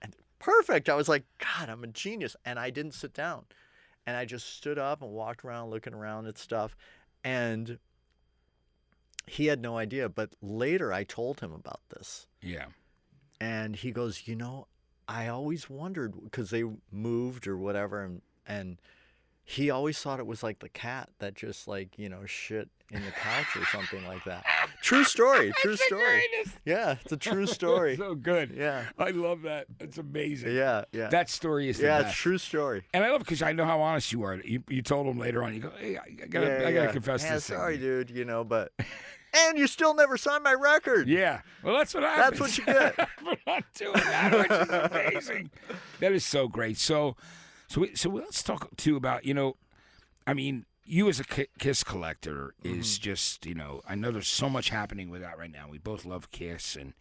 And perfect. I was like, God, I'm a genius. And I didn't sit down. And I just stood up and walked around looking around at stuff. And he had no idea. But later I told him about this. Yeah. And he goes, you know, I always wondered, because they moved or whatever, and he always thought it was like the cat that just, like, you know, shit in the couch or something like that. True story. True story. Yeah, it's a true story. So good. Yeah. I love that. It's amazing. Yeah, yeah. That story is the yeah, best. it's a true story. And I love it because I know how honest you are. You told him later on, you go, hey, I gotta confess yeah, this. Sorry, dude, you know, but... And you still never signed my record. Yeah. Well, that's what happens. That's what you get. For not doing that, which is amazing. That is so great. So let's talk, too, about, you know, I mean, you as a Kiss collector is just, you know, I know there's so much happening with that right now. We both love Kiss, and,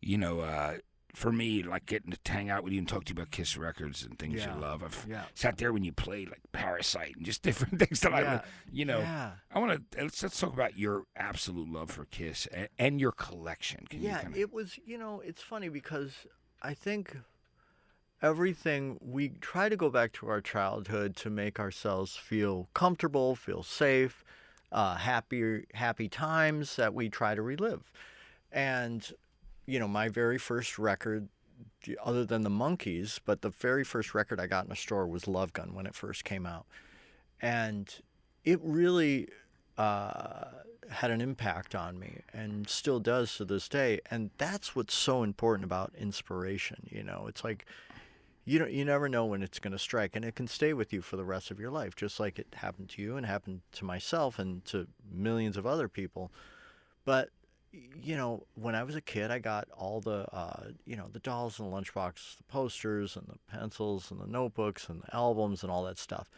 you know, for me, like getting to hang out with you and talk to you about Kiss records and things you love. I've sat there when you played like Parasite and just different things that I, you know, I want to, let's talk about your absolute love for Kiss and your collection. Can you kinda... It was, you know, it's funny because I think everything, we try to go back to our childhood to make ourselves feel comfortable, feel safe, happy times that we try to relive. And, you know, my very first record, other than the Monkees, but the very first record I got in a store was Love Gun when it first came out. And it really had an impact on me and still does to this day. And that's what's so important about inspiration. It's like you never know when it's going to strike, and it can stay with you for the rest of your life, just like it happened to you and happened to myself and to millions of other people. But when I was a kid, I got all the the dolls and the lunchbox, the posters and the pencils and the notebooks and the albums and all that stuff.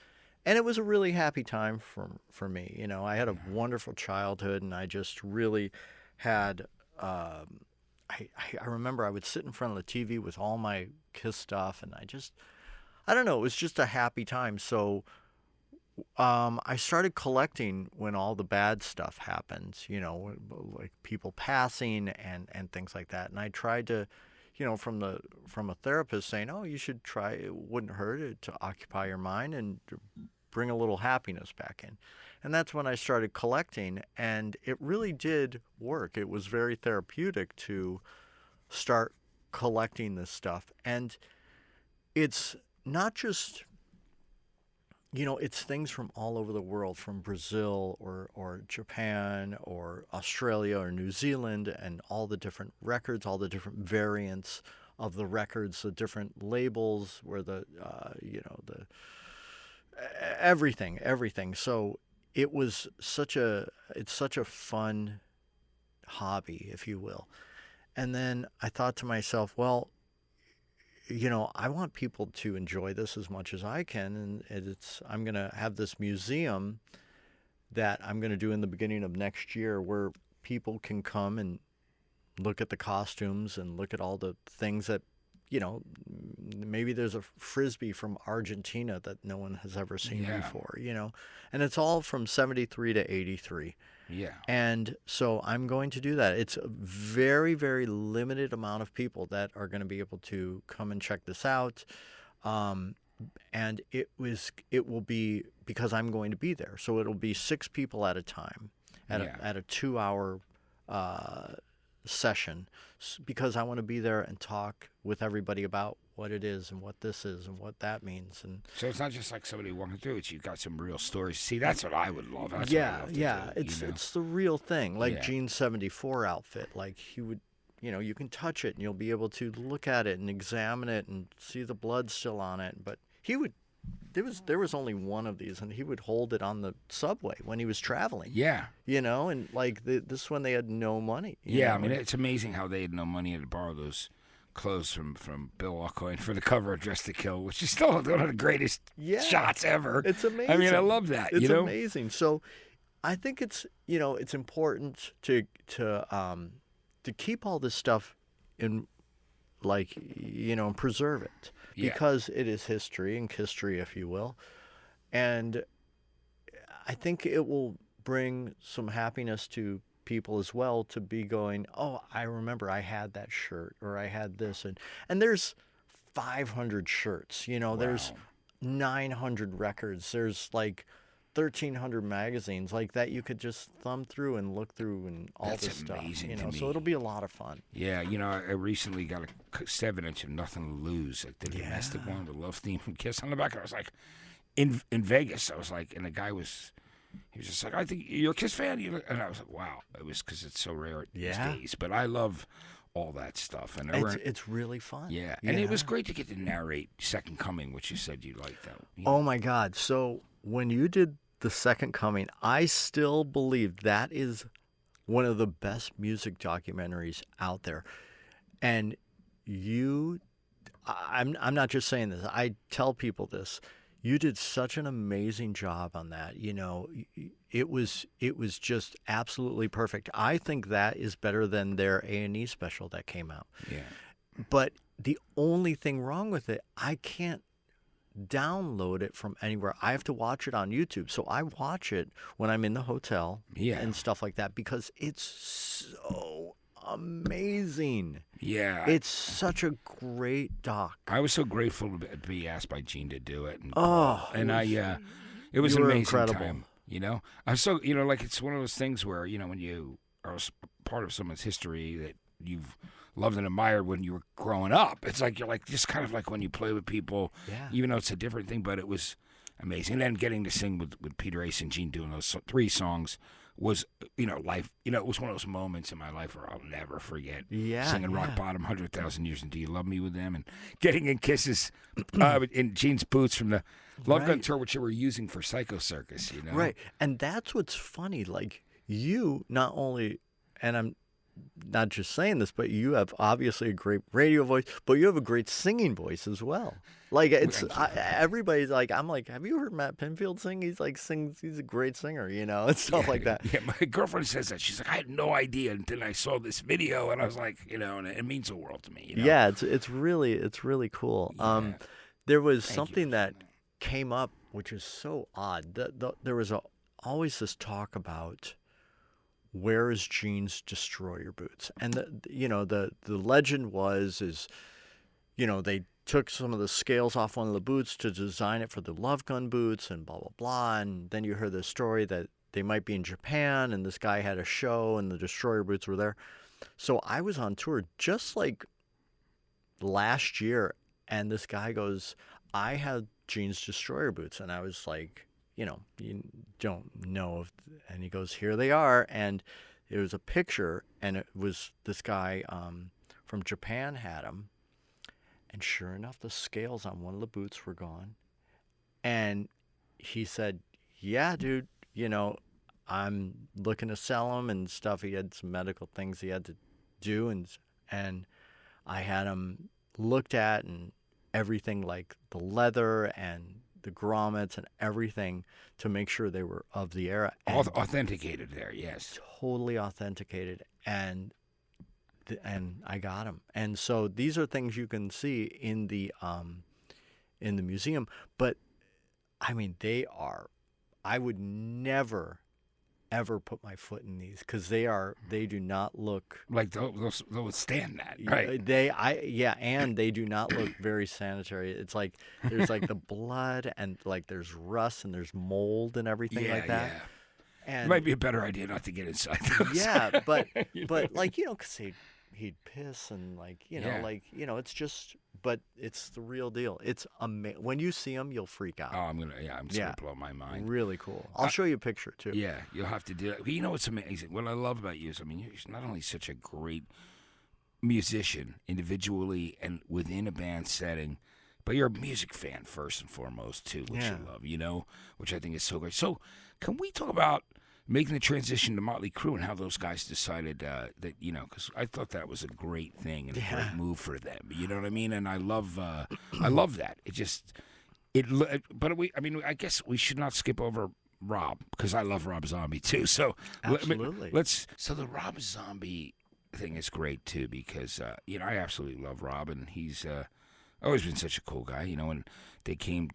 And it was a really happy time for me. I had a wonderful childhood, and I just really had. I remember I would sit in front of the TV with all my Kiss stuff, and I don't know, it was just a happy time. So I started collecting when all the bad stuff happened, like people passing and things like that. And I tried to, from a therapist saying, oh, you should try, it wouldn't hurt it to occupy your mind and bring a little happiness back in. And that's when I started collecting, and it really did work. It was very therapeutic to start collecting this stuff. And it's not just, it's things from all over the world, from Brazil or Japan or Australia or New Zealand, and all the different records, all the different variants of the records, the different labels, where the everything. So it's such a fun hobby, if you will. And then I thought to myself, well, I want people to enjoy this as much as I can, and I'm going to have this museum that I'm going to do in the beginning of next year, where people can come and look at the costumes and look at all the things that, maybe there's a Frisbee from Argentina that no one has ever seen before, and it's all from 73 to 83. Yeah. And so I'm going to do that. It's a very, very limited amount of people that are going to be able to come and check this out. And it will be, because I'm going to be there. So it'll be 6 people at a time at a 2-hour session, because I want to be there and talk with everybody about what it is and what this is and what that means. And so it's not just like somebody walking through it. You've got some real stories. See, that's what I would love. That's yeah, what I love to do, it's the real thing. Like Yeah. Gene's 74 outfit, like he would, you can touch it and you'll be able to look at it and examine it and see the blood still on it. But he would, there was only one of these, and he would hold it on the subway when he was traveling. Yeah. And like this one, they had no money. Yeah, I mean, it's amazing how they had no money to borrow those clothes from Bill Aucoin for the cover of Dress to Kill, which is still one of the greatest shots ever. It's amazing. I mean, I love that. It's amazing. So I think it's important to keep all this stuff in, like, and preserve it, because it is history, if you will. And I think it will bring some happiness to people as well, to be going, oh, I remember I had that shirt, or I had this, and there's 500 shirts, there's 900 records, there's like 1,300 magazines like that you could just thumb through and look through, and all That's this stuff, amazing to me. So it'll be a lot of fun. Yeah, I recently got a 7-inch of Nothing to Lose, like the domestic one, the love theme from Kiss on the back. And I was like, in Vegas, I was like, and the guy was, he was just like, I think you're a Kiss fan. And I was like, wow. It was because it's so rare these days. But I love all that stuff. And it's really fun. Yeah. And it was great to get to narrate Second Coming, which you said you liked that. Oh, my God. So when you did The Second Coming, I still believe that is one of the best music documentaries out there. And I'm not just saying this. I tell people this. You did such an amazing job on that. It was just absolutely perfect. I think that is better than their A&E special that came out. Yeah. But the only thing wrong with it, I can't download it from anywhere. I have to watch it on YouTube. So I watch it when I'm in the hotel and stuff like that, because it's so amazing. Yeah. It's such a great doc. I was so grateful to be asked by Gene to do it. And, it was you an were amazing incredible. time. I was so, like, it's one of those things where, when you are part of someone's history that you've loved and admired when you were growing up, it's like, you're like, just kind of like when you play with people, even though it's a different thing, but it was amazing. And then getting to sing with Peter Ace and Gene doing those 3 songs was, life. It was one of those moments in my life where I'll never forget. Yeah, Singing yeah. Rock Bottom, 100,000 Years and Do You Love Me with them, and getting in Kisses in Gene's boots from the Love Gun tour, which they were using for Psycho Circus, Right. And that's what's funny. Like, you not only, and I'm not just saying this, but you have obviously a great radio voice, but you have a great singing voice as well. Like, it's everybody's like, I'm like, have you heard Matt Pinfield sing? He's like he's a great singer, and stuff like that. Yeah, my girlfriend says that. She's like, I had no idea until I saw this video, and I was like, and it means the world to me. Yeah, it's really cool. Yeah. There was something that came up which is so odd. There was always this talk about, where is Gene's Destroyer boots? And the legend is they took some of the scales off one of the boots to design it for the Love Gun boots and blah blah blah. And then you heard the story that they might be in Japan and this guy had a show and the Destroyer boots were there. So I was on tour just like last year, and this guy goes, I had Gene's Destroyer boots, and I was like, you don't know if, and he goes, here they are, and it was a picture, and it was this guy from Japan had them, and sure enough, the scales on one of the boots were gone, and he said, yeah, dude, I'm looking to sell them and stuff. He had some medical things he had to do, and I had them looked at and everything, like the leather and the grommets and everything, to make sure they were of the era. Authenticated there, yes. Totally authenticated, and I got them. And so these are things you can see in the museum. But I mean, I would never ever put my foot in these, because they do not look like they'll withstand that, right? And they do not look very sanitary. It's like there's like the blood, and like there's rust and there's mold and everything like that. Yeah. And it might be a better idea not to get inside those. Yeah, but like, because he'd piss and it's just, but it's the real deal. It's amazing. When you see them, you'll freak out. Oh, I'm just gonna blow my mind. Really cool. I'll show you a picture too. Yeah, you'll have to do it. You know what's amazing? What I love about you is, you're not only such a great musician individually and within a band setting, but you're a music fan first and foremost too, which you love, which I think is so great. So, can we talk about making the transition to Motley Crue and how those guys decided that, because I thought that was a great thing and a great move for them. You know what I mean? And I love that. But I guess we should not skip over Rob, because I love Rob Zombie too. So absolutely, So the Rob Zombie thing is great too, because I absolutely love Rob, and he's always been such a cool guy. When they came,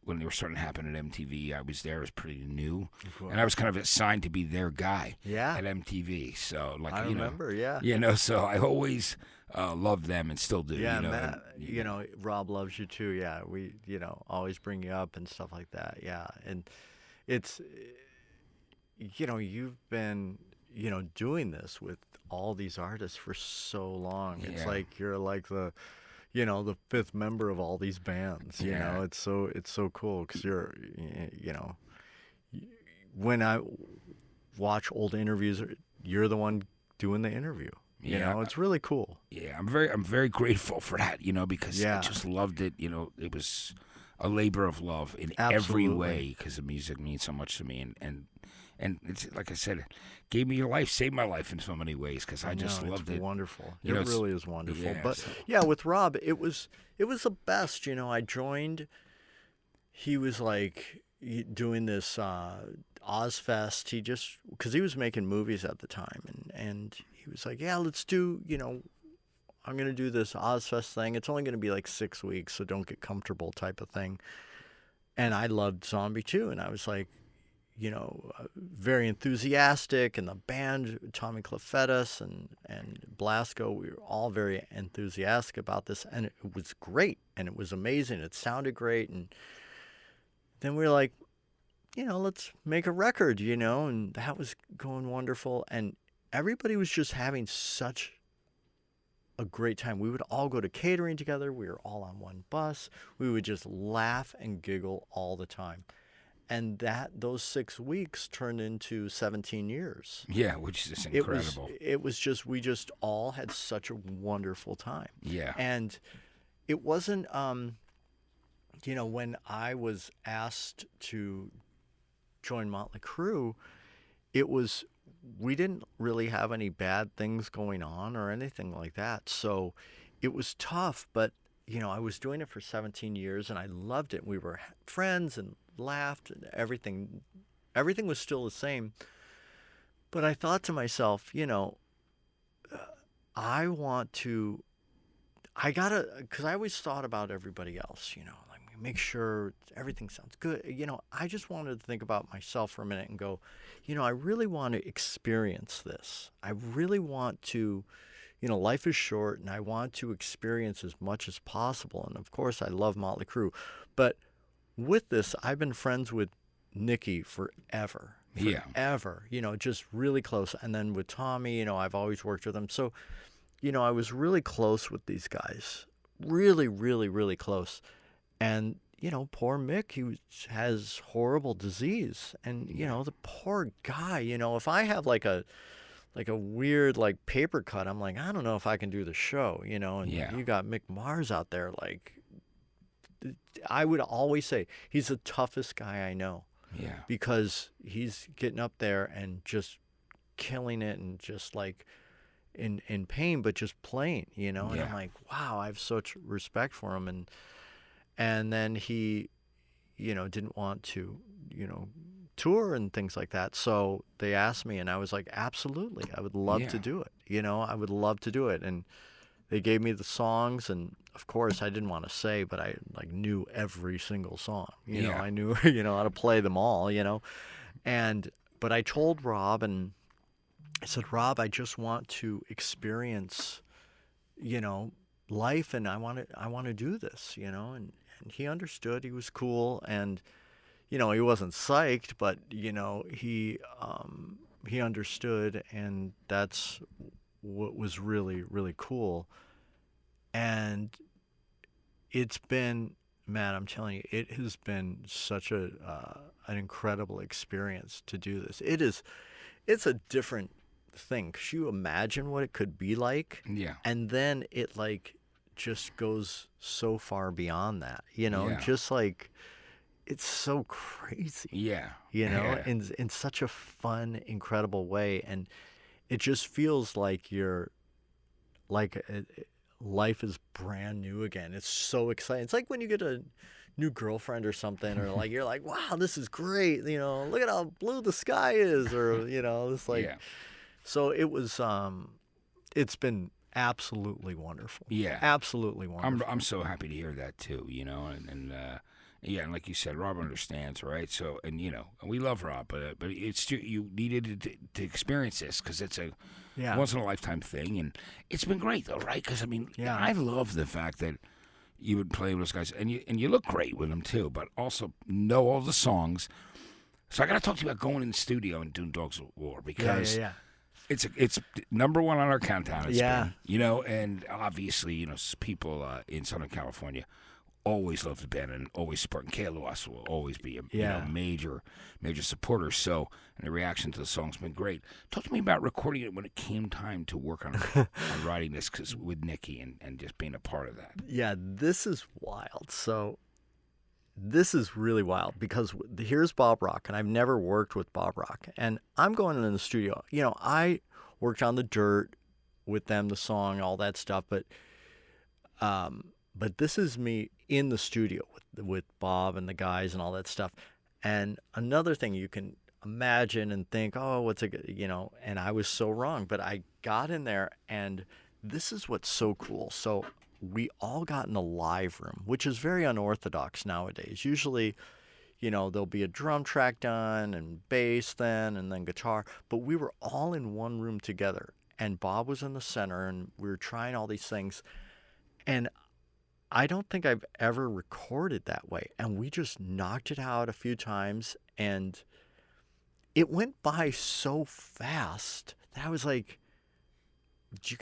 when they were starting to happen at MTV, I was there. It was pretty new, and I was kind of assigned to be their guy at MTV. So, I remember, so I always loved them and still do. Yeah, Matt, Rob loves you too. Yeah, we, always bring you up and stuff like that. Yeah, and it's, you've been, doing this with all these artists for so long. Yeah. It's like you're like the fifth member of all these bands. It's so cool, because you're, when I watch old interviews, you're the one doing the interview. It's really cool. Yeah, I'm very grateful for that. Because I just loved it. It was a labor of love in every way, because the music means so much to me, and it's like I said, gave me life, saved my life in so many ways, because I just loved it. It's wonderful. It really is wonderful. Yeah, but with Rob, it was the best. I joined. He was like doing this Ozfest. Because he was making movies at the time, and he was like, yeah, let's do. I'm gonna do this Ozfest thing. It's only gonna be like 6 weeks, so don't get comfortable, type of thing. And I loved Zombie too, and I was like, very enthusiastic, and the band, Tommy Clufetus and Blasco, we were all very enthusiastic about this, and it was great, and it was amazing. It sounded great, and then we were like, let's make a record, and that was going wonderful, and everybody was just having such a great time. We would all go to catering together. We were all on one bus. We would just laugh and giggle all the time. And those 6 weeks turned into 17 years. Yeah, which is just incredible. It was just, we just all had such a wonderful time. Yeah. And it wasn't, when I was asked to join Motley Crue, we didn't really have any bad things going on or anything like that. So it was tough, but, I was doing it for 17 years and I loved it. We were friends and laughed and everything. Everything was still the same. But I thought to myself, because I always thought about everybody else, like make sure everything sounds good. I just wanted to think about myself for a minute and go, I really want to experience this. I really want to, life is short and I want to experience as much as possible. And of course, I love Motley Crue. But with this, I've been friends with Nicky forever. Forever, just really close. And then with Tommy, I've always worked with him. So, I was really close with these guys. Really, really, really close. And, poor Mick, he has horrible disease. And, the poor guy, if I have like a weird like paper cut, I'm like, I don't know if I can do the show, and you got Mick Mars out there. Like, I would always say he's the toughest guy I know. Yeah. Because he's getting up there and just killing it and just like in pain, but just playing, and I'm like, wow, I have such respect for him. And then he, didn't want to, tour and things like that. So they asked me and I was like, absolutely, I would love to do it. I would love to do it. And they gave me the songs, and of course I didn't want to say, but I like knew every single song. I knew how to play them all. But I told Rob, and I said, Rob, I just want to experience, life, and I want to do this, and he understood. He was cool, and he wasn't psyched, but he understood, and that's what was really, really cool. And it's been, Matt, I'm telling you, it has been such an incredible experience to do this. It's a different thing. 'Cause you imagine what it could be like, and then it like just goes so far beyond that, just like, it's so crazy, in such a fun, incredible way. And it just feels like life is brand new again. It's so exciting. It's like when you get a new girlfriend or something, or like you're like, wow, this is great. Look at how blue the sky is, or it's like. So it was. It's been absolutely wonderful. Yeah, absolutely wonderful. I'm so happy to hear that too. And and like you said, Rob understands, right? So, and we love Rob, but it's you needed to experience this because it's a once in a lifetime thing, and it's been great though, right? Because I love the fact that you would play with those guys, and you look great with them too, but also know all the songs. So I got to talk to you about going in the studio and doing Dogs of War, because it's number one on our countdown. It's been, and obviously, people in Southern California always love the band and always support. And KLOS will always be a major supporter. So, and the reaction to the song's been great. Talk to me about recording it when it came time to work on writing this, because with Nicky and just being a part of that. Yeah, this is wild. So this is really wild, because here's Bob Rock, and I've never worked with Bob Rock, and I'm going in the studio. I worked on The Dirt with them, the song, all that stuff, but this is me in the studio with Bob and the guys and all that stuff. And another thing you can imagine and think, oh, what's and I was so wrong, but I got in there, and this is what's so cool. So we all got in the live room, which is very unorthodox nowadays. Usually, there'll be a drum track done and bass then, and then guitar, but we were all in one room together, and Bob was in the center, and we were trying all these things. And I don't think I've ever recorded that way. And we just knocked it out a few times, and it went by so fast that I was like, do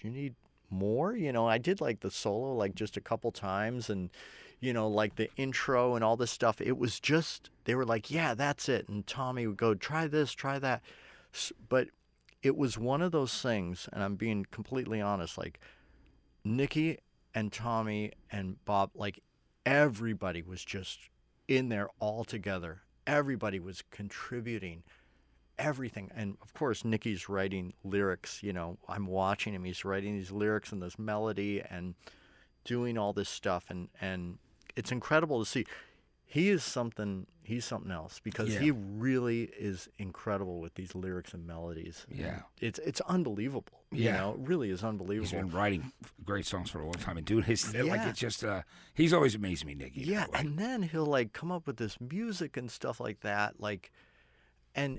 you need more. I did like the solo like just a couple times, and like the intro and all this stuff. It was just, they were like, yeah, that's it. And Tommy would go, try this, try that. But it was one of those things, and I'm being completely honest, like Nicky and Tommy and Bob, like everybody was just in there all together. Everybody was contributing everything. And of course, Nicky's writing lyrics. I'm watching him. He's writing these lyrics and this melody and doing all this stuff. And it's incredible to see. He's something else, because he really is incredible with these lyrics and melodies. Yeah. It's unbelievable. It really is unbelievable. He's been writing great songs for a long time and doing his like, it's just he's always amazed me, Nicky. Yeah, and then he'll like come up with this music and stuff like that, like, and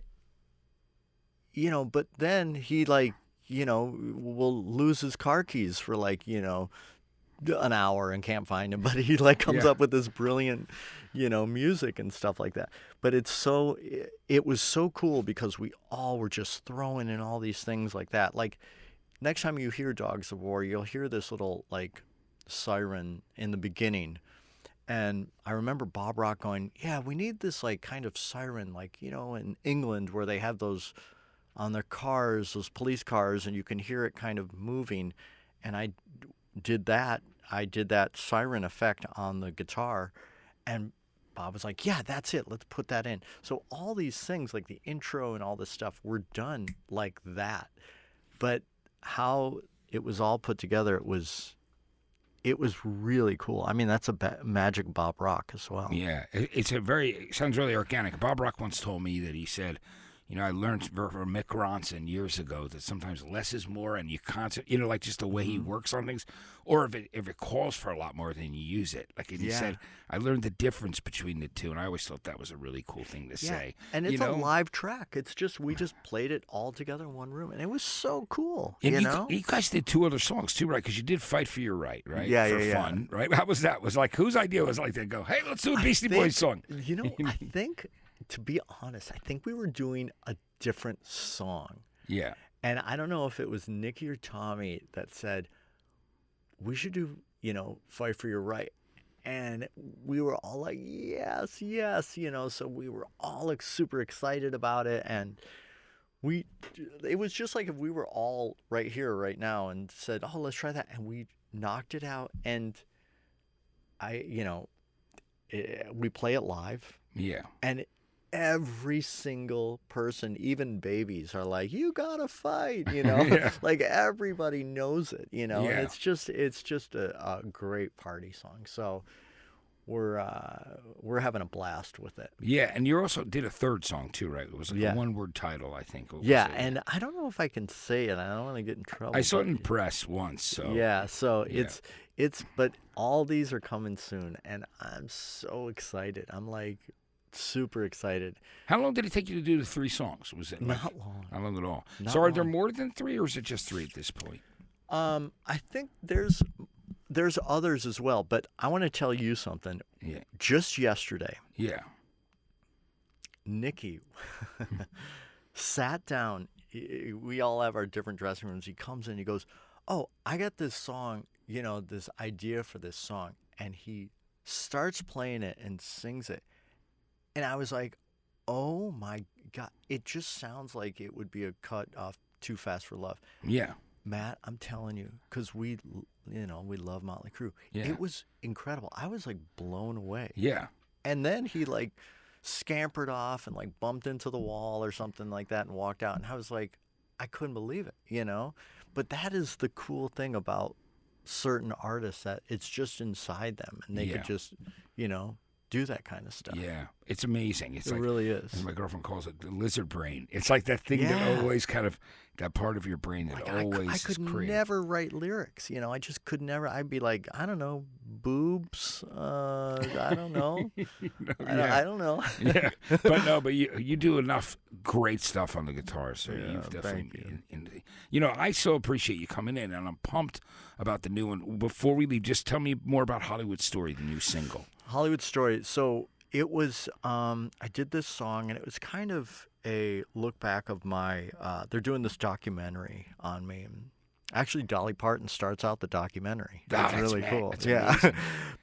but then he like will lose his car keys for like an hour and can't find him, but he like comes up with this brilliant music and stuff like that. But it was so cool, because we all were just throwing in all these things like that. Like next time you hear Dogs of War, you'll hear this little like siren in the beginning, and I remember Bob Rock going, yeah, we need this like kind of siren, like in England where they have those on their cars, those police cars, and you can hear it kind of moving. And I did that siren effect on the guitar, and Bob was like, yeah, that's it, let's put that in. So all these things like the intro and all this stuff were done like that. But how it was all put together, it was really cool. I mean, that's a magic Bob Rock as well. Yeah, it sounds really organic. Bob Rock once told me that he said, I learned from Mick Ronson years ago that sometimes less is more, and you like just the way he works on things, or if it calls for a lot more, then you use it. Like he said, I learned the difference between the two, and I always thought that was a really cool thing to say. And it's a live track. It's just we just played it all together in one room, and it was so cool. And you guys did 2 other songs too, right? Because you did "Fight for Your Right," right? Yeah, for fun, right? How was that? Was like, whose idea was like to go, hey, let's do a Beastie Boys song? I think. To be honest, I think we were doing a different song. Yeah. And I don't know if it was Nicky or Tommy that said, we should do, Fight for Your Right. And we were all like, yes, so we were all like super excited about it. And it was just like if we were all right here, right now, and said, oh, let's try that. And we knocked it out. And we play it live. Yeah. And every single person, even babies, are like, you gotta fight, like everybody knows it, and it's just a great party song. So we're having a blast with it. Yeah, and you also did a third song too, right? It was like a one-word title, I think. And I don't know if I can say it. I don't want to get in trouble. I saw it in press once, so it's but all these are coming soon, and I'm so excited. I'm like super excited. How long did it take you to do the 3 songs? Was it not long? Not long at all. Not so are long. there more than 3, or is it just 3 at this point? I think there's others as well, but I want to tell you something. Yeah. Just yesterday. Yeah. Nicky sat down. We all have our different dressing rooms. He comes in, he goes, oh, I got this song, this idea for this song. And he starts playing it and sings it. And I was like, oh my God, it just sounds like it would be a cut off Too Fast for Love. Yeah. Matt, I'm telling you, because we love Motley Crue. Yeah. It was incredible. I was like blown away. Yeah. And then he like scampered off and like bumped into the wall or something like that and walked out. And I was like, I couldn't believe it, But that is the cool thing about certain artists, that it's just inside them, and they could just, do that kind of stuff. Yeah, it's amazing. It really is. As my girlfriend calls it, the lizard brain. It's like that thing that always kind of, that part of your brain that always I could is never write lyrics. I just could never. I'd be like, I don't know, boobs. I don't know. I don't know. Yeah, but you do enough great stuff on the guitar, so you've definitely. I so appreciate you coming in, and I'm pumped about the new one. Before we leave, just tell me more about Hollywood Story, the new single. Hollywood Story. So it was, I did this song, and it was kind of a look back of my, they're doing this documentary on me. Actually, Dolly Parton starts out the documentary. Oh, That's that's really mad. cool. That's Yeah. amazing.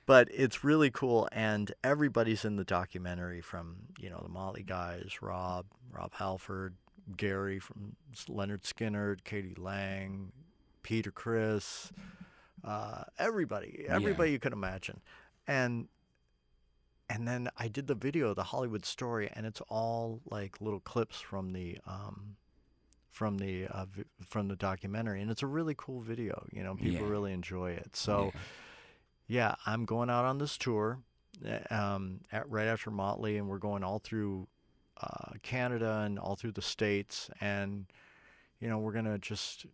But it's really cool, and everybody's in the documentary from, the Motley guys, Rob Halford, Gary from Leonard Skinner, Katie Lang, Peter Criss, everybody you could imagine. And then I did the video, the Hollywood Story, and it's all like little clips from the documentary, and it's a really cool video. People really enjoy it. So, yeah, I'm going out on this tour right after Motley, and we're going all through Canada and all through the States, and we're gonna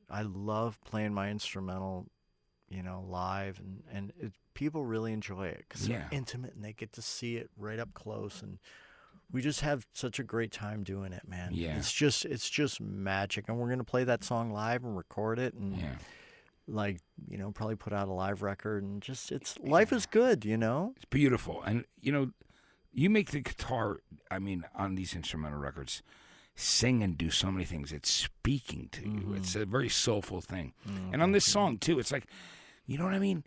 I love playing my instrumental, live, and people really enjoy it because they're intimate and they get to see it right up close, and we just have such a great time doing it, man. Yeah. It's just magic, and we're gonna play that song live and record it, and probably put out a live record, and life is good, It's beautiful, and you make the guitar. I mean, on these instrumental records, sing and do so many things. It's speaking to you. It's a very soulful thing, and on this song too, it's like, you know what I mean?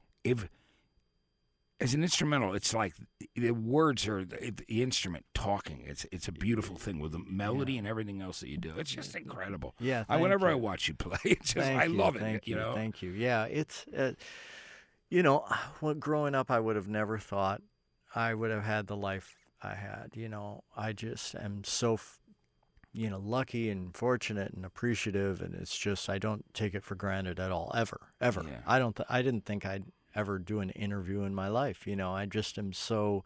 As an instrumental, it's like the words are the instrument talking. It's a beautiful thing with the melody and everything else that you do. It's just incredible. Yeah. Whenever I watch you play, it's just I love it. Thank you. Yeah. It's growing up, I would have never thought I would have had the life I had. I just am so lucky and fortunate and appreciative, and it's just I don't take it for granted at all, ever. Yeah. I didn't think I'd ever do an interview in my life. I just am so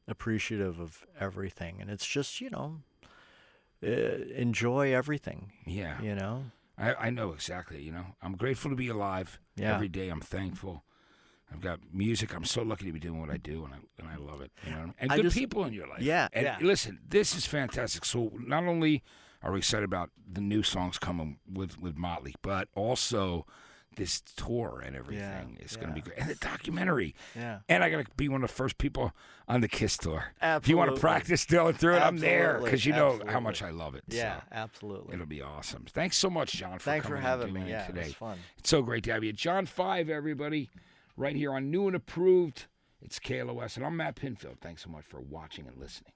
appreciative of everything, and it's just enjoy everything. Yeah. I know exactly. I'm grateful to be alive. Yeah. Every day I'm thankful. I've got music. I'm so lucky to be doing what I do, and I love it. And good people in your life. Yeah. And listen, this is fantastic. So not only are we excited about the new songs coming with Motley, but also this tour and everything is going to be great. And the documentary. Yeah. And I got to be one of the first people on the Kiss tour. Absolutely. If you want to practice going through it, I'm there because you know Absolutely. how much I love it. Yeah, So absolutely. it'll be awesome. Thanks so much, John, for Thanks coming for having and doing me. it today. It was fun. It's so great to have you. John 5, everybody, right here on New and Approved. It's KLOS, and I'm Matt Pinfield. Thanks so much for watching and listening.